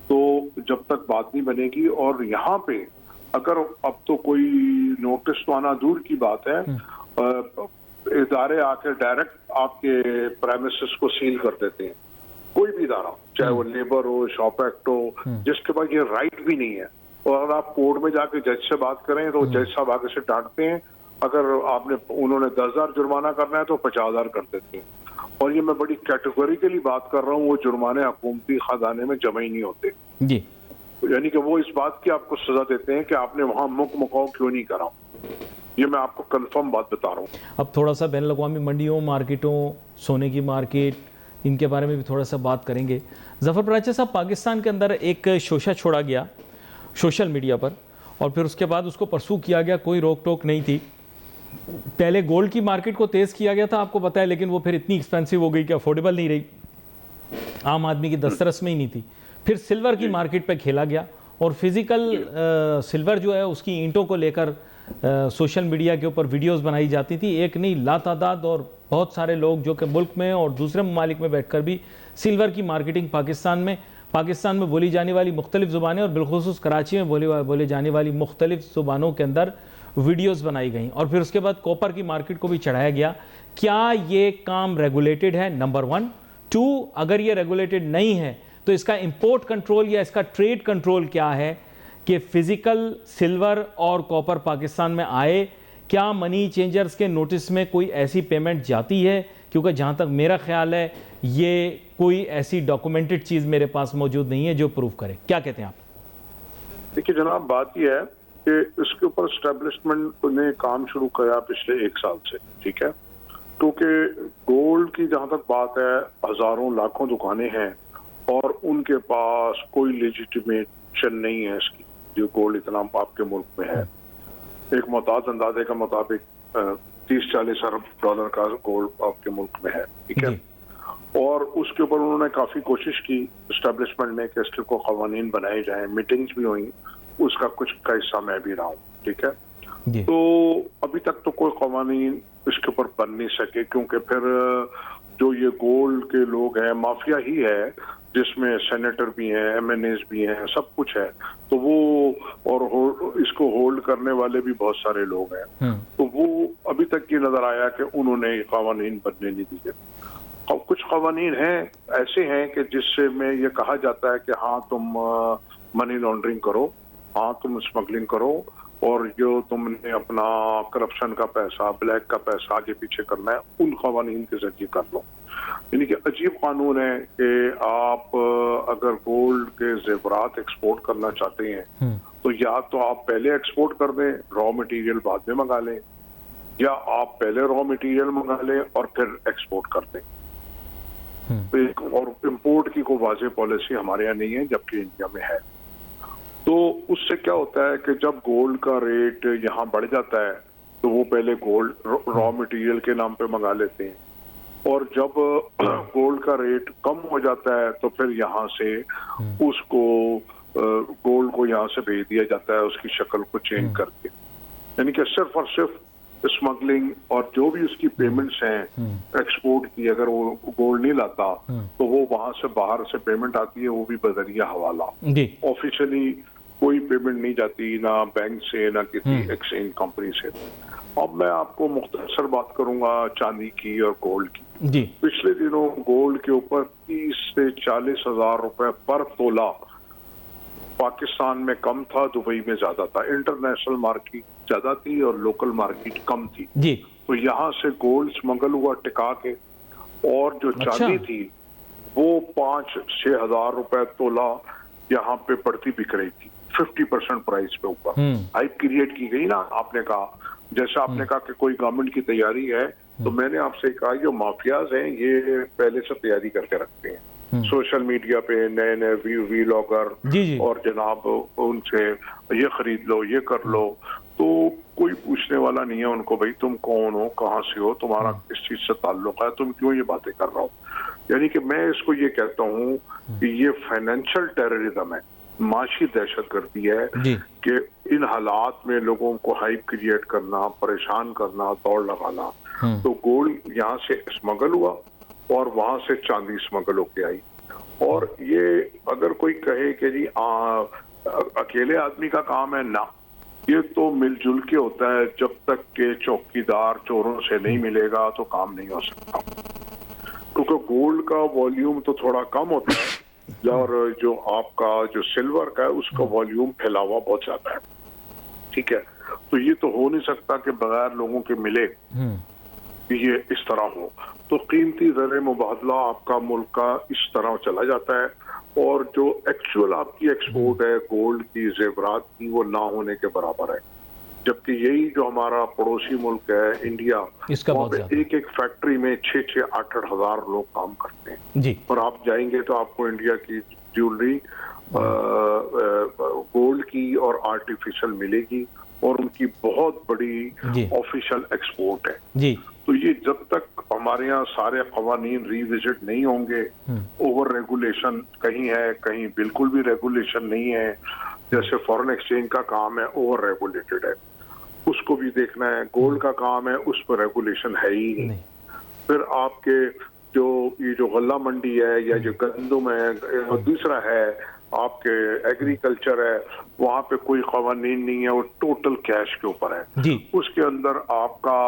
तो जब तक बात नहीं बनेगी, और यहाँ पे अगर अब तो कोई नोटिस तो आना दूर की बात है, इदारे आके डायरेक्ट आपके प्रेमिसेस को सील कर देते हैं, कोई भी इदारा, चाहे वो लेबर हो, शॉप एक्ट हो, जिसके पास ये राइट भी नहीं है। और अगर आप कोर्ट में जाके जज से बात करें तो जज साहब आगे से डांटते हैं, अगर उन्होंने 10,000 जुर्माना करना है तो 50,000 कर देते हैं। और ये मैं बड़ी कैटेगोरिकली बात कर रहा हूँ, वो जुर्माने हुकूमती खजाने में जमा ही नहीं होते जी, यानी कि वो इस बात की आपको सजा देते हैं कि आपने वहां मुकाव क्यों नहीं करा। ये मैं आपको कंफर्म बात बता रहा हूँ। अब थोड़ा सा बैन अवी मंडियों, मार्केटों, सोने की मार्केट, इनके बारे में भी थोड़ा सा बात करेंगे। जफ़र बराचा साहब, पाकिस्तान के अंदर एक शोशा छोड़ा गया सोशल मीडिया पर और फिर उसके बाद उसको परसू किया गया, कोई रोक टोक नहीं थी। पहले गोल्ड की मार्केट को तेज़ किया गया था, आपको पता है, लेकिन वो फिर इतनी एक्सपेंसिव हो गई कि अफोर्डेबल नहीं रही, आम आदमी की दस्तरस में ही नहीं थी। फिर सिल्वर की मार्केट पे खेला गया और फिज़िकल सिल्वर जो है उसकी ईंटों को लेकर सोशल मीडिया के ऊपर वीडियोस बनाई जाती थी। एक नहीं, लातादाद और बहुत सारे लोग जो कि मुल्क में और दूसरे ममालिक में बैठकर भी सिल्वर की मार्केटिंग पाकिस्तान में बोली जाने वाली मुख्तलिफ ज़ुबानें और बिलखुसूस कराची में बोले जाने वाली मुख्तलिफ ज़ुबानों के अंदर वीडियोस बनाई गई और फिर उसके बाद कॉपर की मार्केट को भी चढ़ाया गया। क्या ये काम रेगुलेटेड है? नंबर 1। 2, अगर ये रेगुलेटेड नहीं है तो इसका इंपोर्ट कंट्रोल या इसका ट्रेड कंट्रोल क्या है कि फिजिकल सिल्वर और कॉपर पाकिस्तान में आए? क्या मनी चेंजर्स के नोटिस में कोई ऐसी पेमेंट जाती है? क्योंकि जहाँ तक मेरा ख्याल है ये कोई ऐसी डॉक्यूमेंटेड चीज़ मेरे पास मौजूद नहीं है जो प्रूव करे। क्या कहते हैं आप? देखिए जनाब, बात यह है कि इसके ऊपर एस्टेब्लिशमेंट ने काम शुरू किया पिछले 1 साल से, ठीक है, क्योंकि गोल्ड की जहाँ तक बात है हजारों लाखों दुकानें हैं और उनके पास कोई लेजिटिमेशन नहीं है इसकी, जो गोल्ड इतना आपके मुल्क में है। एक मुताद अंदाजे के मुताबिक 30-40 अरब डॉलर का गोल्ड आपके मुल्क में है, ठीक है। और उसके ऊपर उन्होंने काफी कोशिश की एस्टेब्लिशमेंट ने कि इसके को कवानीन बनाए जाएं, मीटिंग्स भी हुई, उसका कुछ का हिस्सा मैं भी रहा हूँ, ठीक है। तो अभी तक तो कोई कवानीन इसके ऊपर बन नहीं सके, क्योंकि फिर जो ये गोल्ड के लोग हैं, माफिया ही है जिसमें सेनेटर भी हैं, MNAs भी हैं, सब कुछ है, तो वो और इसको होल्ड करने वाले भी बहुत सारे लोग हैं। तो वो अभी तक ये नजर आया कि उन्होंने कवानीन बनने नहीं दिए। अब कुछ कवानीन हैं ऐसे हैं कि जिससे में ये कहा जाता है कि हाँ तुम मनी लॉन्ड्रिंग करो, हाँ तुम स्मगलिंग करो, और जो तुमने अपना करप्शन का पैसा, ब्लैक का पैसा आगे पीछे करना है, उन कवानीन के जरिए कर लो। यानी कि अजीब कानून है कि आप अगर गोल्ड के जेवरात एक्सपोर्ट करना चाहते हैं तो या तो आप पहले एक्सपोर्ट कर दें, रॉ मटेरियल बाद में मंगा लें, या आप पहले रॉ मटेरियल मंगा लें और फिर एक्सपोर्ट कर दें। एक और इंपोर्ट की कोई वाज़ेह पॉलिसी हमारे यहाँ नहीं है, जबकि इंडिया में है। तो उससे क्या होता है कि जब गोल्ड का रेट यहाँ बढ़ जाता है तो वो पहले गोल्ड रॉ मटेरियल के नाम पे मंगा लेते हैं, और जब गोल्ड का रेट कम हो जाता है तो फिर यहाँ से उसको गोल्ड को यहाँ से भेज दिया जाता है उसकी शक्ल को चेंज करके, यानी कि सिर्फ और सिर्फ स्मगलिंग और जो भी उसकी पेमेंट्स हैं एक्सपोर्ट की, अगर वो गोल्ड नहीं लाता तो वो वहां से बाहर से पेमेंट आती है, वो भी बदरिया हवाला, ऑफिशियली कोई पेमेंट नहीं जाती ना बैंक से ना किसी एक्सचेंज कंपनी से। अब मैं आपको मुख्तसर बात करूंगा चांदी की और गोल्ड की। जी। पिछले दिनों गोल्ड के ऊपर 30 से 40 हजार रुपए पर तोला पाकिस्तान में कम था, दुबई में ज्यादा था। इंटरनेशनल मार्केट ज्यादा थी और लोकल मार्केट कम थी जी। तो यहाँ से गोल्ड स्मगल हुआ टिका के, और जो चांदी थी वो 5-6 हजार रुपए तोला यहाँ पे बढ़ती बिक रही थी 50% प्राइस पे ऊपर। हाइप क्रिएट की गई ना, आपने कहा, जैसे आपने कहा कि कोई गवर्नमेंट की तैयारी है, तो मैंने आपसे कहा जो माफियाज हैं ये पहले से तैयारी करके रखते हैं सोशल मीडिया पे, नए नए व्लॉगर, और जनाब उनसे ये खरीद लो ये कर लो, तो कोई पूछने वाला नहीं है उनको, भाई तुम कौन हो, कहाँ से हो, तुम्हारा किस चीज से ताल्लुक है, तुम क्यों ये बातें कर रहा हो। यानी कि मैं इसको ये कहता हूँ कि ये फाइनेंशियल टेररिज्म है, माशी दहशतगर्दी है कि इन हालात में लोगों को हाइप क्रिएट करना, परेशान करना, दौड़ लगाना। तो गोल्ड यहाँ से स्मगल हुआ और वहां से चांदी स्मगल होके आई। और ये अगर कोई कहे कि जी अकेले आदमी का काम है, ना, ये तो मिलजुल के होता है। जब तक के चौकीदार चोरों से नहीं मिलेगा तो काम नहीं हो सकता, क्योंकि गोल्ड का वॉल्यूम तो थोड़ा कम होता है और जो आपका जो सिल्वर का है उसका वॉल्यूम फैलावा बहुत ज्यादा है, ठीक है। तो ये तो हो नहीं सकता कि बगैर लोगों के मिले ये इस तरह हो। तो कीमती ज़र मुबादला आपका मुल्क का इस तरह चला जाता है, और जो एक्चुअल आपकी एक्सपोर्ट है गोल्ड की, जेवरात की, वो ना होने के बराबर है। जबकि यही जो हमारा पड़ोसी मुल्क है इंडिया, वहाँ पे एक एक फैक्ट्री में 6-8 हजार लोग काम करते हैं जी। और आप जाएंगे तो आपको इंडिया की ज्वेलरी गोल्ड की और आर्टिफिशियल मिलेगी, और उनकी बहुत बड़ी ऑफिशियल एक्सपोर्ट है जी। तो ये जब तक हमारे यहाँ सारे कवानीन रिविजिट नहीं होंगे, ओवर रेगुलेशन कहीं है, कहीं बिल्कुल भी रेगुलेशन नहीं है, जैसे फॉरेन एक्सचेंज का काम है ओवर रेगुलेटेड है, उसको भी देखना है। गोल्ड का काम है, उस पर रेगुलेशन है ही नहीं। फिर आपके जो ये जो गल्ला मंडी है या जो गंदम है, दूसरा है आपके एग्रीकल्चर है, वहाँ पे कोई कवानीन नहीं है, वो टोटल कैश के ऊपर है। उसके अंदर आपका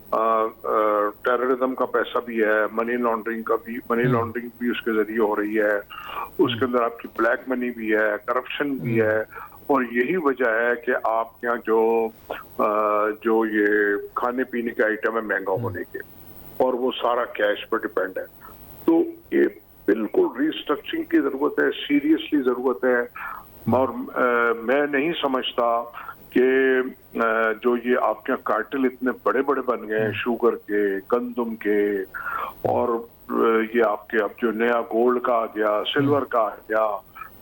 टेररिज्म का पैसा भी है, मनी लॉन्ड्रिंग का भी, मनी लॉन्ड्रिंग भी उसके जरिए हो रही है, उसके अंदर आपकी ब्लैक मनी भी है, करप्शन भी है। और यही वजह है कि आपके यहाँ जो ये खाने पीने के आइटम है महंगा होने के, और वो सारा कैश पर डिपेंड है। तो ये बिल्कुल रिस्ट्रक्चरिंग की जरूरत है, सीरियसली जरूरत है। और मैं नहीं समझता कि जो ये आपके यहाँ कार्टेल इतने बड़े बड़े बन गए हैं, शुगर के, गंदम के, और ये आपके अब जो नया गोल्ड का आ गया, सिल्वर का आ गया,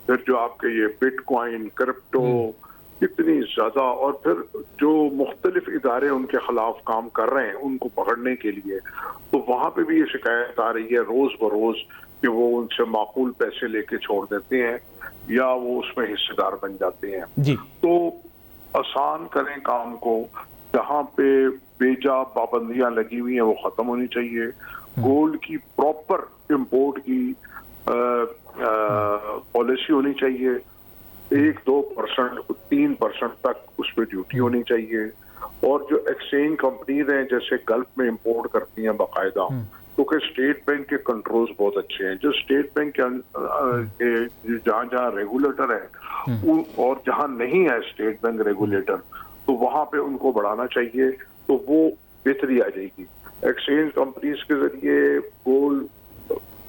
फिर जो आपके ये बिटकॉइन, क्रिप्टो, इतनी ज्यादा, और फिर जो मुख्तलिफ इदारे उनके खिलाफ काम कर रहे हैं उनको पकड़ने के लिए, तो वहां पे भी ये शिकायत आ रही है रोज बरोज कि वो उनसे माकूल पैसे लेके छोड़ देते हैं या वो उसमें हिस्सेदार बन जाते हैं जी। तो आसान करें काम को, जहाँ पे बेजा पाबंदियां लगी हुई हैं वो खत्म होनी चाहिए। गोल्ड की प्रॉपर इंपोर्ट की पॉलिसी होनी चाहिए, 1-2%, 3% तक उस पर ड्यूटी होनी चाहिए। और जो एक्सचेंज कंपनीज हैं जैसे गल्फ में इंपोर्ट करती हैं बाकायदा, क्योंकि स्टेट बैंक के कंट्रोल्स बहुत अच्छे हैं। जो स्टेट बैंक के जहाँ जहाँ रेगुलेटर है और जहाँ नहीं है स्टेट बैंक रेगुलेटर, तो वहाँ पे उनको बढ़ाना चाहिए, तो वो बेहतरी आ जाएगी। एक्सचेंज कंपनीज के जरिए गोल्ड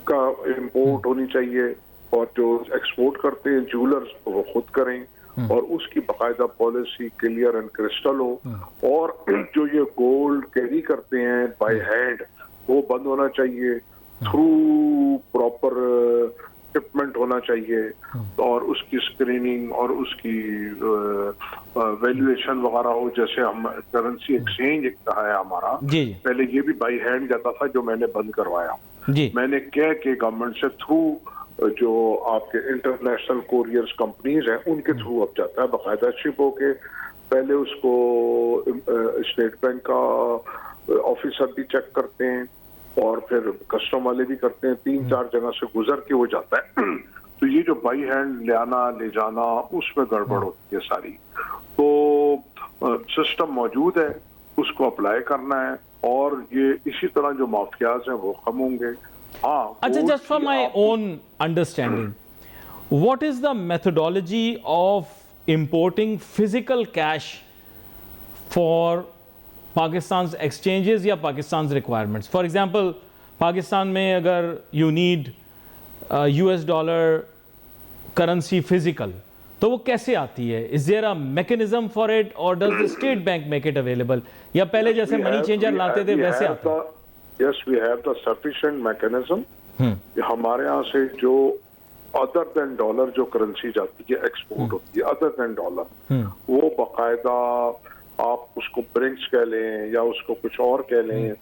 का इंपोर्ट होनी चाहिए, और जो एक्सपोर्ट करते हैं ज्वेलर्स वो खुद करें और उसकी बाकायदा पॉलिसी क्लियर एंड क्रिस्टल हो। और जो ये गोल्ड कैरी करते हैं बाय हैंड वो बंद होना चाहिए, थ्रू प्रॉपर शिपमेंट होना चाहिए, और उसकी स्क्रीनिंग और उसकी वैल्यूएशन वगैरह हो। जैसे हम करेंसी एक्सचेंज एक है हमारा, पहले ये भी बाई हैंड जाता था जो मैंने बंद करवाया। मैंने कह के गवर्नमेंट से थ्रू जो आपके इंटरनेशनल कोरियर्स कंपनीज हैं उनके थ्रू अब जाता है बाकायदा शिप होके। पहले उसको स्टेट बैंक का ऑफिसर भी चेक करते हैं और फिर कस्टम वाले भी करते हैं, 3-4 जगह से गुजर के वो जाता है। तो ये जो बाई हैंड ले आना ले जाना उसमें गड़बड़ होती है सारी। तो सिस्टम मौजूद है, उसको अप्लाई करना है और ये इसी तरह जो माफियाज हैं वो कम होंगे। हाँ, अच्छा, just for my own understanding, what is the methodology of importing physical cash for Pakistan exchanges या Pakistan requirements? For example, Pakistan में अगर you need US dollar currency physical, तो वो कैसे आती है? Is there a mechanism for it और does the state bank make it available, या पहले जैसे मनी चेंजर लाते थे वैसे आता है? Yes, we have the sufficient mechanism. हमारे यहाँ से जो अदर देन डॉलर जो करेंसी जाती है एक्सपोर्ट होती है अदर देन डॉलर, वो बाकायदा आप उसको ब्रिंक्स कह लें या उसको कुछ और कह लें,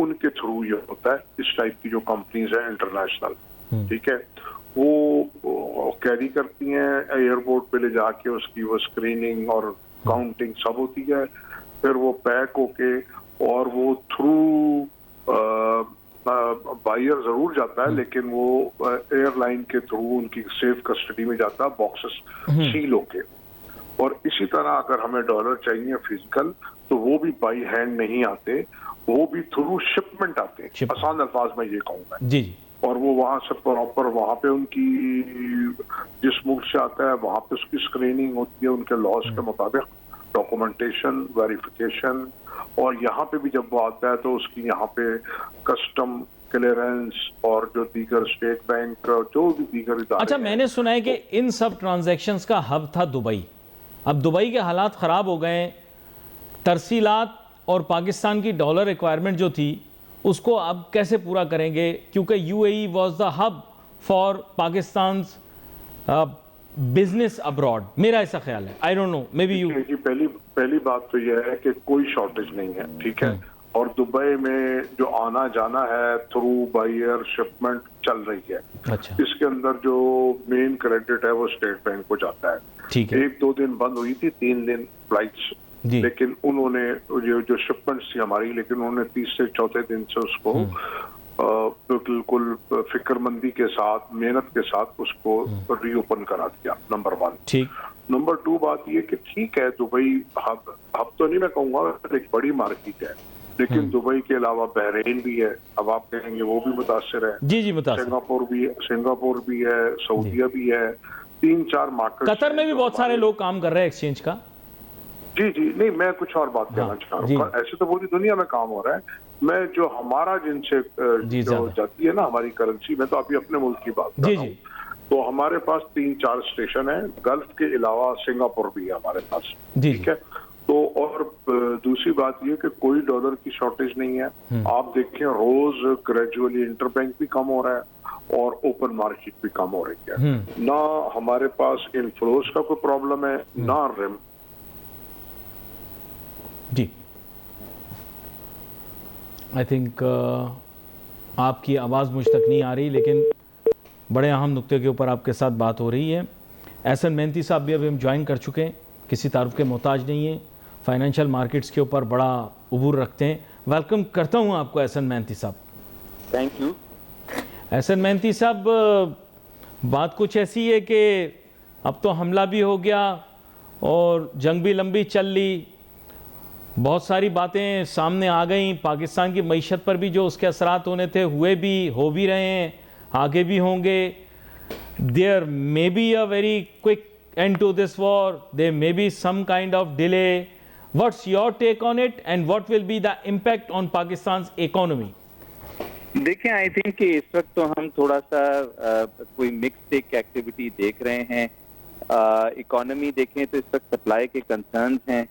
उनके थ्रू ये होता है। इस टाइप की जो कंपनीज हैं इंटरनेशनल, ठीक है, वो कैरी करती हैं एयरपोर्ट पे ले जाके, उसकी वो स्क्रीनिंग और काउंटिंग सब होती है, फिर वो पैक होके और वो थ्रू बायर जरूर जाता है लेकिन वो एयरलाइन के थ्रू उनकी सेफ कस्टडी में जाता है, बॉक्सेस सील होके। और इसी तरह अगर हमें डॉलर चाहिए फिजिकल तो वो भी बाई हैंड नहीं आते, वो भी थ्रू शिपमेंट आते हैं, आसान अल्फाज में ये कहूँगा जी। और वो वहाँ से प्रॉपर वहाँ पे उनकी जिस मुल्क से आता है वहाँ पे उसकी स्क्रीनिंग होती है उनके लॉज के मुताबिक, डॉक्यूमेंटेशन, वेरिफिकेशन, और यहाँ पे भी जब वो आता है तो उसकी यहाँ पे कस्टम क्लियरेंस और जो दीगर स्टेट बैंक जो भी दीगर इदारे। अच्छा, मैंने सुना है कि इन सब ट्रांजैक्शंस का हब था दुबई। अब दुबई के हालात ख़राब हो गए, तरसीलात और पाकिस्तान की डॉलर रिक्वायरमेंट जो थी उसको अब कैसे पूरा करेंगे? क्योंकि UAE was the hub for Pakistan business abroad, मेरा ऐसा ख्याल है। I don't know, may be you. पहली बात तो यह है कि कोई शॉर्टेज नहीं है, ठीक है, और दुबई में जो आना जाना है थ्रू बायर शिपमेंट चल रही है। अच्छा। इसके अंदर जो मेन क्रेडिट है वो स्टेट बैंक को जाता है। ठीक है। 1-2 दिन बंद हुई थी, 3 दिन फ्लाइट्स, लेकिन उन्होंने जो शिपमेंट्स थी हमारी, लेकिन उन्होंने 30 से 4थे दिन से उसको बिल्कुल फिक्रमंदी के साथ, मेहनत के साथ उसको रीओपन करा दिया। नंबर 1। ठीक। नंबर 2 बात ये कि ठीक है, दुबई हब तो नहीं मैं कहूँगा, एक बड़ी मार्केट है, लेकिन दुबई के अलावा बहरीन भी है, अब आप कहेंगे वो भी मुतासिर है। जी जी, मुतासिर। सिंगापुर भी है, सऊदीया भी है, 3-4 मार्केट। कतर में भी बहुत सारे लोग काम कर रहे हैं एक्सचेंज का। जी जी, नहीं मैं कुछ और बात कहना चाह रहा हूँ, ऐसे तो पूरी दुनिया में काम हो रहा है। मैं जो हमारा जिनसे जो जाती है ना हमारी करेंसी, मैं तो अभी अपने मुल्क की बात कर रहा हूँ, तो हमारे पास 3-4 स्टेशन है, गल्फ के अलावा सिंगापुर भी है हमारे पास, ठीक है। तो और दूसरी बात ये कि कोई डॉलर की शॉर्टेज नहीं है। आप देखें रोज ग्रेजुअली इंटरबैंक भी कम हो रहा है और ओपन मार्केट भी कम हो रही है। ना हमारे पास इनफ्लोज का कोई प्रॉब्लम है, ना रेम। जी, आई थिंक आपकी आवाज़ मुझ तक नहीं आ रही, लेकिन बड़े अहम नुक्ते के ऊपर आपके साथ बात हो रही है। एहसन मेहनती साहब भी अभी हम ज्वाइन कर चुके हैं, किसी तारुफ के मोहताज नहीं है, फाइनेंशियल मार्केट्स के ऊपर बड़ा उबूर रखते हैं। वेलकम करता हूं आपको एहसन मेहनती साहब। Thank you. एहसन मेहनती साहब, बात कुछ ऐसी है कि अब तो हमला भी हो गया और जंग भी लंबी चल ली, बहुत सारी बातें सामने आ गई, पाकिस्तान की मईशत पर भी जो उसके असरात होने थे हुए भी, हो भी रहे हैं, आगे भी होंगे। There may be a very quick end to this war, there may be some kind of delay. What's your take on it and what will be the impact on Pakistan's economy? देखिए, I think कि इस वक्त तो हम थोड़ा सा कोई mixed activity देख रहे हैं। इकोनॉमी देखें तो इस वक्त सप्लाई के कंसर्न्स हैं।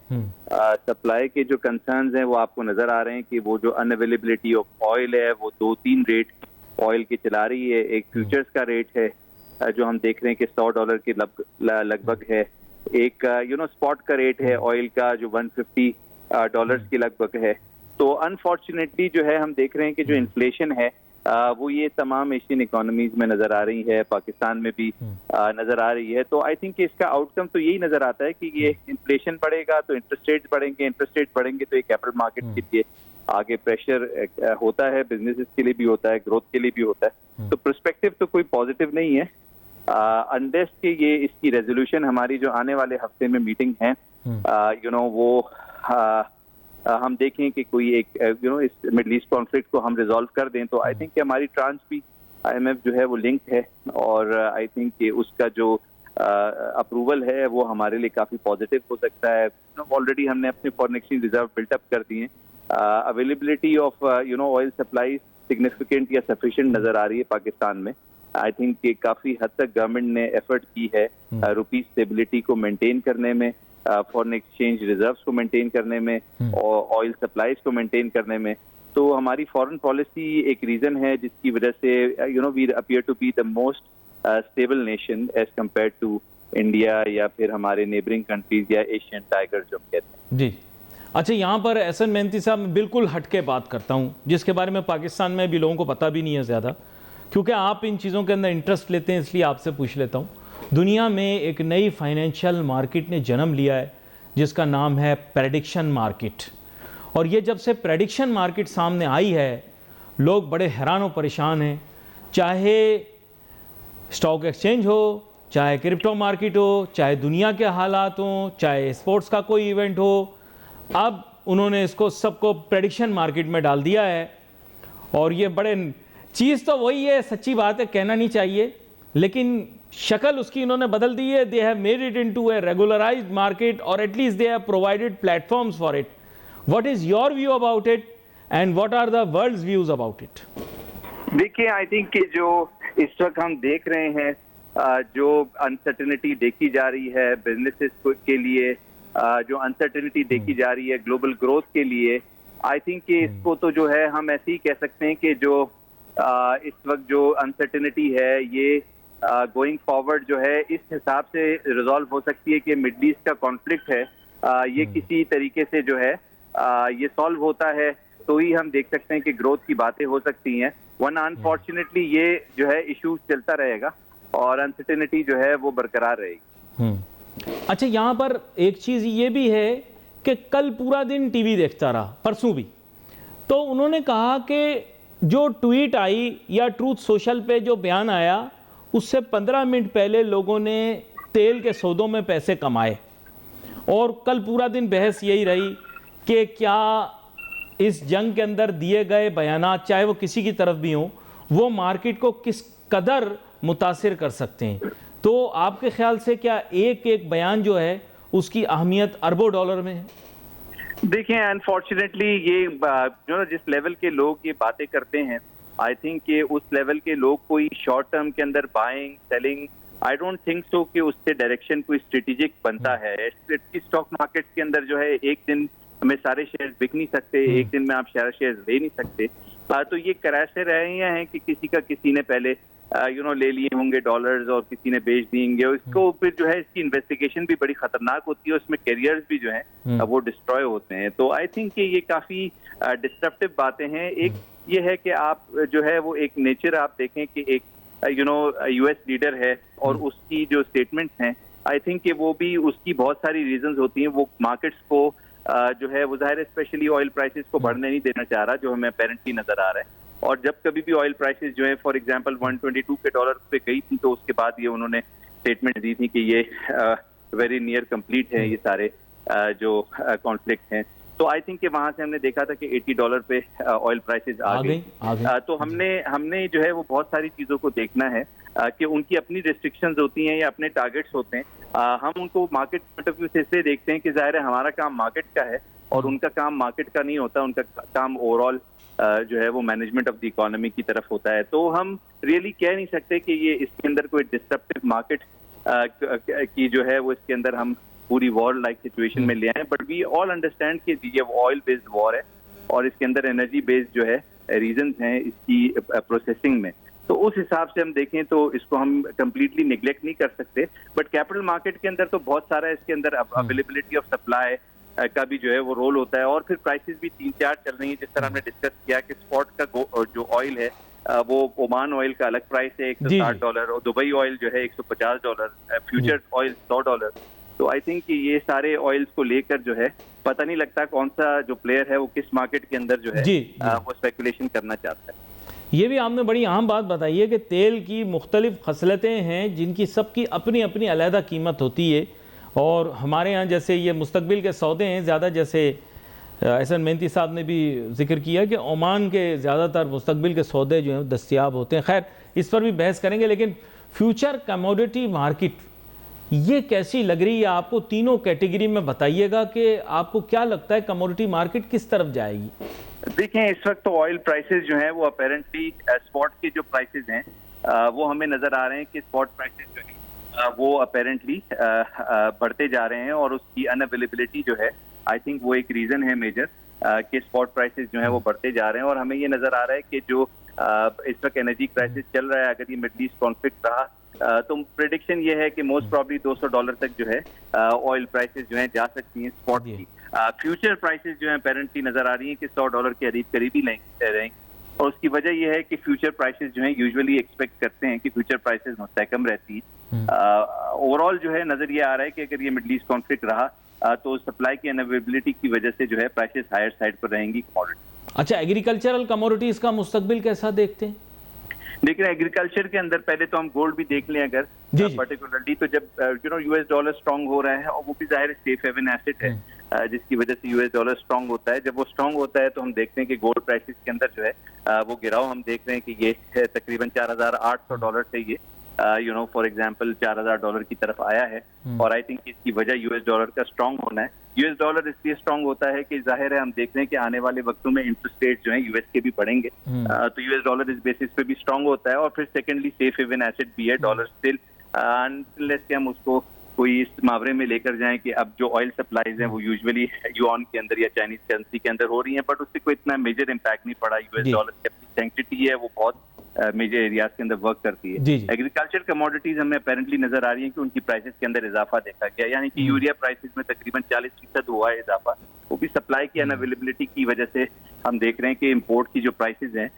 सप्लाई के जो कंसर्न्स हैं वो आपको नजर आ रहे हैं कि वो जो अनअवेलेबिलिटी ऑफ ऑयल है वो 2-3 रेट ऑयल के चला रही है। एक फ्यूचर्स का रेट है जो हम देख रहे हैं कि $100 के लगभग है। एक स्पॉट का रेट है ऑयल का जो $150 के लगभग है। तो अनफॉर्चुनेटली जो है हम देख रहे हैं कि जो इन्फ्लेशन है वो ये तमाम एशियन इकोनॉमीज में नजर आ रही है, पाकिस्तान में भी नजर आ रही है। तो आई थिंक इसका आउटकम तो यही नजर आता है कि ये इन्फ्लेशन बढ़ेगा तो इंटरेस्ट रेट बढ़ेंगे, इंटरेस्ट रेट बढ़ेंगे तो ये कैपिटल मार्केट के लिए आगे प्रेशर होता है, बिजनेसेस के लिए भी होता है, ग्रोथ के लिए भी होता है। तो पर्सपेक्टिव तो कोई पॉजिटिव नहीं है अनलेस कि ये इसकी रेजोल्यूशन हमारी जो आने वाले हफ्ते में मीटिंग है वो हम देखें कि कोई एक इस मिडिल ईस्ट कॉन्फ्लिक्ट को हम रिजॉल्व कर दें। तो आई थिंक कि हमारी ट्रांस भी IMF जो है वो लिंक्ड है और आई थिंक कि उसका जो अप्रूवल है वो हमारे लिए काफी पॉजिटिव हो सकता है। ऑलरेडी हमने अपने फॉरेन एक्सचेंज रिजर्व बिल्टअप कर दिए। Availability of oil supply significant या सफिशिएंट नजर आ रही है पाकिस्तान में। आई थिंक कि काफी हद तक गवर्नमेंट ने एफर्ट की है रुपी स्टेबिलिटी को मेंटेन करने में, फॉरेन एक्सचेंज रिजर्व्स को मेंटेन करने में और ऑयल सप्लाईज को मेंटेन करने में। तो हमारी फॉरेन पॉलिसी एक रीजन है जिसकी वजह से we appear to be the most stable nation as compare to India या फिर हमारे नेबरिंग कंट्रीज या एशियन टाइगर जो कहते हैं। जी अच्छा, यहाँ पर एहसन मेहनती साहब मैं बिल्कुल हटके बात करता हूँ जिसके बारे में पाकिस्तान में भी लोगों को पता भी नहीं है ज़्यादा, क्योंकि आप इन चीज़ों के अंदर इंटरेस्ट लेते हैं, इसलिए आपसे पूछ लेता हूँ। दुनिया में एक नई फाइनेंशियल मार्केट ने जन्म लिया है जिसका नाम है प्रेडिक्शन मार्केट, और ये जब से प्रेडिक्शन मार्केट सामने आई है लोग बड़े हैरान और परेशान हैं। चाहे स्टॉक एक्सचेंज हो, चाहे क्रिप्टो मार्केट हो, चाहे दुनिया के हालात हों, चाहे स्पोर्ट्स का कोई इवेंट हो, अब उन्होंने इसको सबको प्रेडिक्शन मार्केट में डाल दिया है। और ये बड़े चीज़ तो वही है, सच्ची बात है, कहना नहीं चाहिए, लेकिन शक्ल उसकी इन्होंने बदल दी है। They have made it into a regularised market और at least they have provided platforms for it. What is your view about it and what are the world's views about it? देखिए, आई थिंक कि जो इस वक्त हम देख रहे हैं, जो अनसर्टेनिटी देखी जा रही है बिजनेसेस के लिए, जो अनसर्टेनिटी देखी जा रही है ग्लोबल ग्रोथ के लिए, आई थिंक कि इसको तो जो है हम ऐसे ही कह सकते हैं कि जो इस वक्त जो अनसर्टेनिटी है ये गोइंग फॉरवर्ड जो है इस हिसाब से रिजॉल्व हो सकती है कि मिडल ईस्ट का कॉन्फ्लिक्ट है ये किसी तरीके से जो है ये सॉल्व होता है तो ही हम देख सकते हैं कि ग्रोथ की बातें हो सकती हैं, वरना अनफॉर्चुनेटली ये जो है इशू चलता रहेगा और अनसर्टेनिटी जो है वो बरकरार रहेगी। अच्छा, यहाँ पर एक चीज़ ये भी है कि कल पूरा दिन टीवी देखता रहा, परसों भी, तो उन्होंने कहा कि जो ट्वीट आई या ट्रूथ सोशल पे जो बयान आया उससे 15 मिनट पहले लोगों ने तेल के सौदों में पैसे कमाए, और कल पूरा दिन बहस यही रही कि क्या इस जंग के अंदर दिए गए बयानात, चाहे वो किसी की तरफ भी हों, वो मार्केट को किस कदर मुतासिर कर सकते हैं। तो आपके ख्याल से क्या एक एक बयान जो है उसकी अहमियत अरबों डॉलर में है? देखिए, अनफॉर्चुनेटली ये जो जिस लेवल के लोग ये बातें करते हैं, आई थिंक कि उस लेवल के लोग कोई शॉर्ट टर्म के अंदर buying selling, I don't think so कि उससे डायरेक्शन कोई स्ट्रेटेजिक बनता है। स्टॉक मार्केट के अंदर जो है एक दिन में सारे शेयर बिक नहीं सकते, एक दिन में आप सारे शेयर ले नहीं सकते। तो ये करासे रहे हैं कि किसी का किसी ने पहले ले लिए होंगे डॉलर्स और किसी ने बेच दिएंगे, और इसको फिर जो है इसकी इन्वेस्टिगेशन भी बड़ी खतरनाक होती है, उसमें करियर्स भी जो है वो डिस्ट्रॉय होते हैं। तो आई थिंक कि ये काफी डिस्ट्रप्टिव बातें हैं। एक ये है कि आप जो है वो एक नेचर आप देखें कि एक यूएस लीडर है और उसकी जो स्टेटमेंट्स हैं, आई थिंक कि वो भी उसकी बहुत सारी रीजंस होती हैं। वो मार्केट्स को जो है वो जाहिर है स्पेशली ऑयल प्राइसेस को बढ़ने नहीं देना चाह रहा, जो हमें अपेरेंटली नजर आ रहा है। और जब कभी भी ऑयल प्राइसेस जो है फॉर एग्जांपल 122 के डॉलर पे गई थी, तो उसके बाद ये उन्होंने स्टेटमेंट दी थी कि ये वेरी नियर कंप्लीट है ये सारे जो कॉन्फ्लिक्ट हैं। तो आई थिंक कि वहां से हमने देखा था कि $80 पे ऑयल प्राइसेस आ गई। तो हमने जो है वो बहुत सारी चीजों को देखना है कि उनकी अपनी रिस्ट्रिक्शंस होती हैं या अपने टारगेट्स होते हैं। हम उनको मार्केट पॉइंट ऑफ व्यू से इसलिए देखते हैं कि जाहिर है हमारा काम मार्केट का है और उनका काम मार्केट का नहीं होता, उनका काम ओवरऑल जो है वो मैनेजमेंट ऑफ द इकोनॉमी की तरफ होता है। तो हम रियली कह नहीं सकते कि ये इसके अंदर कोई डिस्ट्रप्टिव मार्केट की जो है वो इसके अंदर हम पूरी वॉर लाइक सिचुएशन में ले आए, बट वी ऑल अंडरस्टैंड कि ये ऑयल बेस्ड वॉर है और इसके अंदर एनर्जी बेस्ड जो है रीजंस हैं इसकी प्रोसेसिंग में। तो उस हिसाब से हम देखें तो इसको हम कंप्लीटली निगलेक्ट नहीं कर सकते, बट कैपिटल मार्केट के अंदर तो बहुत सारा इसके अंदर अवेलेबिलिटी ऑफ सप्लाई का भी जो है वो रोल होता है। और फिर प्राइसेस भी 3-4 चल रही है, जिस तरह हमने डिस्कस किया कि स्पॉट का जो ऑयल है वो ओमान ऑयल का अलग प्राइस है $160 और दुबई ऑयल जो है $150, फ्यूचर ऑयल $100। तो आई थिंक कि ये सारे ऑयल्स को लेकर जो है पता नहीं लगता कौन सा जो प्लेयर है वो किस मार्केट के अंदर जो है वो स्पेकुलेशन करना चाहता है। ये भी आपने बड़ी अहम बात बताई है कि तेल की मुख्तलिफ खसलतें हैं जिनकी सबकी अपनी अपनी अलहदा कीमत होती है, और हमारे यहाँ जैसे ये मुस्तकबिल के सौदे हैं ज़्यादा, जैसे एहसन मेहनती साहब ने भी जिक्र किया कि ओमान के ज़्यादातर मुस्तकबिल के सौदे जो हैं दस्तियाब होते हैं। खैर इस पर भी बहस करेंगे, लेकिन फ्यूचर कमोडिटी मार्केट ये कैसी लग रही है आपको? तीनों कैटेगरी में बताइएगा कि आपको क्या लगता है कमोडिटी मार्केट किस तरफ जाएगी? देखें, इस वक्त तो ऑयल प्राइसेस जो हैं वो अपेरेंटली स्पॉट के जो प्राइसेस हैं वो हमें नजर आ रहे हैं कि स्पॉट प्राइसेस जो हैं वो अपेरेंटली बढ़ते जा रहे हैं, और उसकी अनअवेलेबिलिटी जो है आई थिंक वो एक रीजन है मेजर कि स्पॉट प्राइसेस जो हैं वो बढ़ते जा रहे हैं। और हमें ये नजर आ रहा है कि जो इस वक्त एनर्जी क्राइसिस चल रहा है, अगर ये मिडल ईस्ट कॉन्फ्लिक्ट रहा तो प्रेडिक्शन ये है कि मोस्ट प्रॉब्ली $200 तक जो है ऑयल प्राइसेस जो है जा सकती हैं स्पॉट की। फ्यूचर प्राइसेस जो है अपेरेंटली नजर आ रही हैं कि $100 के करीब ही रहेंगे, और उसकी वजह यह है कि फ्यूचर प्राइसेस जो है यूजुअली एक्सपेक्ट करते हैं कि फ्यूचर प्राइसेस मुस्तहकम रहती है। ओवरऑल जो है नजर ये आ रहा है कि अगर ये मिडल ईस्ट कॉन्फ्लिक्ट रहा तो सप्लाई की अनअवेलेबिलिटी की वजह से जो है प्राइसेस हायर साइड पर रहेंगी कमोडिटी। अच्छा, एग्रीकल्चरल कमोडिटीज का मुस्तकबिल कैसा देखते हैं? लेकिन एग्रीकल्चर के अंदर पहले तो हम गोल्ड भी देख लें अगर पर्टिकुलरली, तो जब यूएस डॉलर स्ट्रांग हो रहा है, और वो भी जाहिर सेफ हेवन एसेट है जिसकी वजह से यूएस डॉलर स्ट्रांग होता है। जब वो स्ट्रांग होता है तो हम देखते हैं कि गोल्ड प्राइसेस के अंदर जो है वो गिराव हम देख रहे हैं कि ये तकरीबन $4,800 से ये फॉर एग्जांपल $4,000 की तरफ आया है। और आई थिंक इसकी वजह यूएस डॉलर का स्ट्रांग होना है। यूएस डॉलर इसलिए स्ट्रांग होता है कि जाहिर है हम देख रहे हैं कि आने वाले वक्तों में इंटरेस्ट रेट जो है यूएस के भी बढ़ेंगे, तो यूएस डॉलर इस बेसिस पे भी स्ट्रांग होता है। और फिर सेकेंडली सेफ हेवन एसेट भी है डॉलर स्टिल, अनलेस के हम उसको कोई इस मावरे में लेकर जाएं कि अब जो ऑयल सप्लाईज हैं वो यूजुअली युआन के अंदर या चाइनीज करेंसी के अंदर हो रही हैं, बट उससे कोई इतना मेजर इम्पैक्ट नहीं पड़ा। यूएस डॉलर की अपनी सेंसिटिविटी है, वो बहुत मेजर एरियाज के अंदर वर्क करती है। एग्रीकल्चर कमोडिटीज हमें अपेरेंटली नजर आ रही है कि उनकी प्राइसेस के अंदर इजाफा देखा गया, यानी कि यूरिया प्राइसेस में तकरीबन 40% हुआ है इजाफा। वो भी सप्लाई की अनअवेलेबिलिटी की वजह से हम देख रहे हैं कि इंपोर्ट की जो प्राइसेस हैं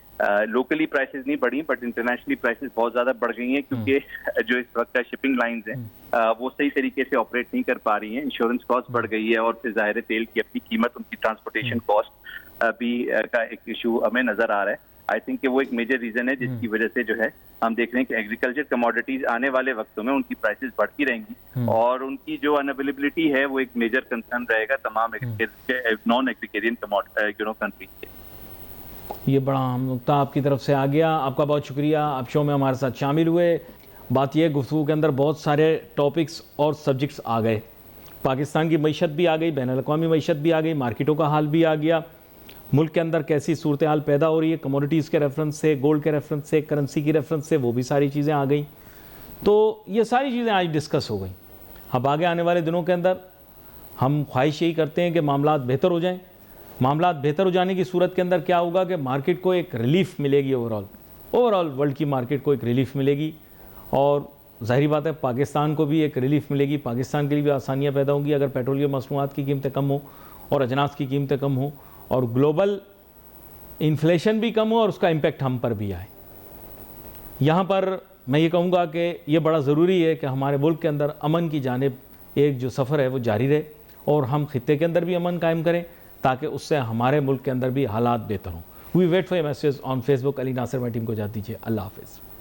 लोकली प्राइसेस नहीं बढ़ी, बट इंटरनेशनली प्राइसेस बहुत ज्यादा बढ़ गई हैं, क्योंकि जो इस वक्त का शिपिंग लाइंस हैं वो सही तरीके से ऑपरेट नहीं कर पा रही हैं। इंश्योरेंस कॉस्ट बढ़ गई है, और फिर जाहिर तेल की अपनी कीमत, उनकी ट्रांसपोर्टेशन कॉस्ट भी का एक इशू हमें नजर आ रहा है। आई थिंक कि वो एक मेजर रीजन है जिसकी वजह से जो है हम देख रहे हैं कि एग्रीकल्चर कमोडिटीज आने वाले वक्तों में उनकी प्राइसेस बढ़ती रहेंगी, और उनकी जो अनअवेलेबिलिटी है वो एक मेजर कंसर्न रहेगा तमाम नॉन एग्रीकल्चर कंट्रीज के। ये बड़ा अहम नुकता आपकी तरफ से आ गया, आपका बहुत शुक्रिया, आप शो में हमारे साथ शामिल हुए। बात यह गुफ्तगू के अंदर बहुत सारे टॉपिक्स और सब्जेक्ट्स आ गए। पाकिस्तान की मईशत भी आ गई, बैनुल-अक़वामी मईशत भी आ गई, मार्केटों का हाल भी आ गया, मुल्क के अंदर कैसी सूरत हाल पैदा हो रही है कमोडिटीज़ के रेफरेंस से, गोल्ड के रेफरेंस से, करेंसी की रेफरेंस से, वो भी सारी चीज़ें आ गई। तो ये सारी चीज़ें आज डिस्कस हो गई। अब आगे आने वाले दिनों के अंदर हम ख्वाहिश यही करते हैं कि मामलात बेहतर हो जाएं। मामलात बेहतर हो जाने की सूरत के अंदर क्या होगा कि मार्केट को एक रिलीफ मिलेगी, ओवरऑल वर्ल्ड की मार्केट को एक रिलीफ मिलेगी, और ज़ाहिर बात है पाकिस्तान को भी एक रिलीफ मिलेगी। पाकिस्तान के लिए भी आसानियाँ पैदा होंगी अगर पेट्रोलियम मसनूआत की कीमतें कम हो और अजनास की कीमतें कम हो, और ग्लोबल इन्फ्लेशन भी कम हो और उसका इम्पेक्ट हम पर भी आए। यहाँ पर मैं ये कहूँगा कि ये बड़ा ज़रूरी है कि हमारे मुल्क के अंदर अमन की जानिब एक जो सफ़र है वो जारी रहे, और हम खित्ते के अंदर भी अमन कायम करें ताकि उससे हमारे मुल्क के अंदर भी हालात बेहतर हों। We wait for your message on Facebook. Ali Nasir, my team को इजाज़त दीजिए। अल्लाह हाफ़िज़।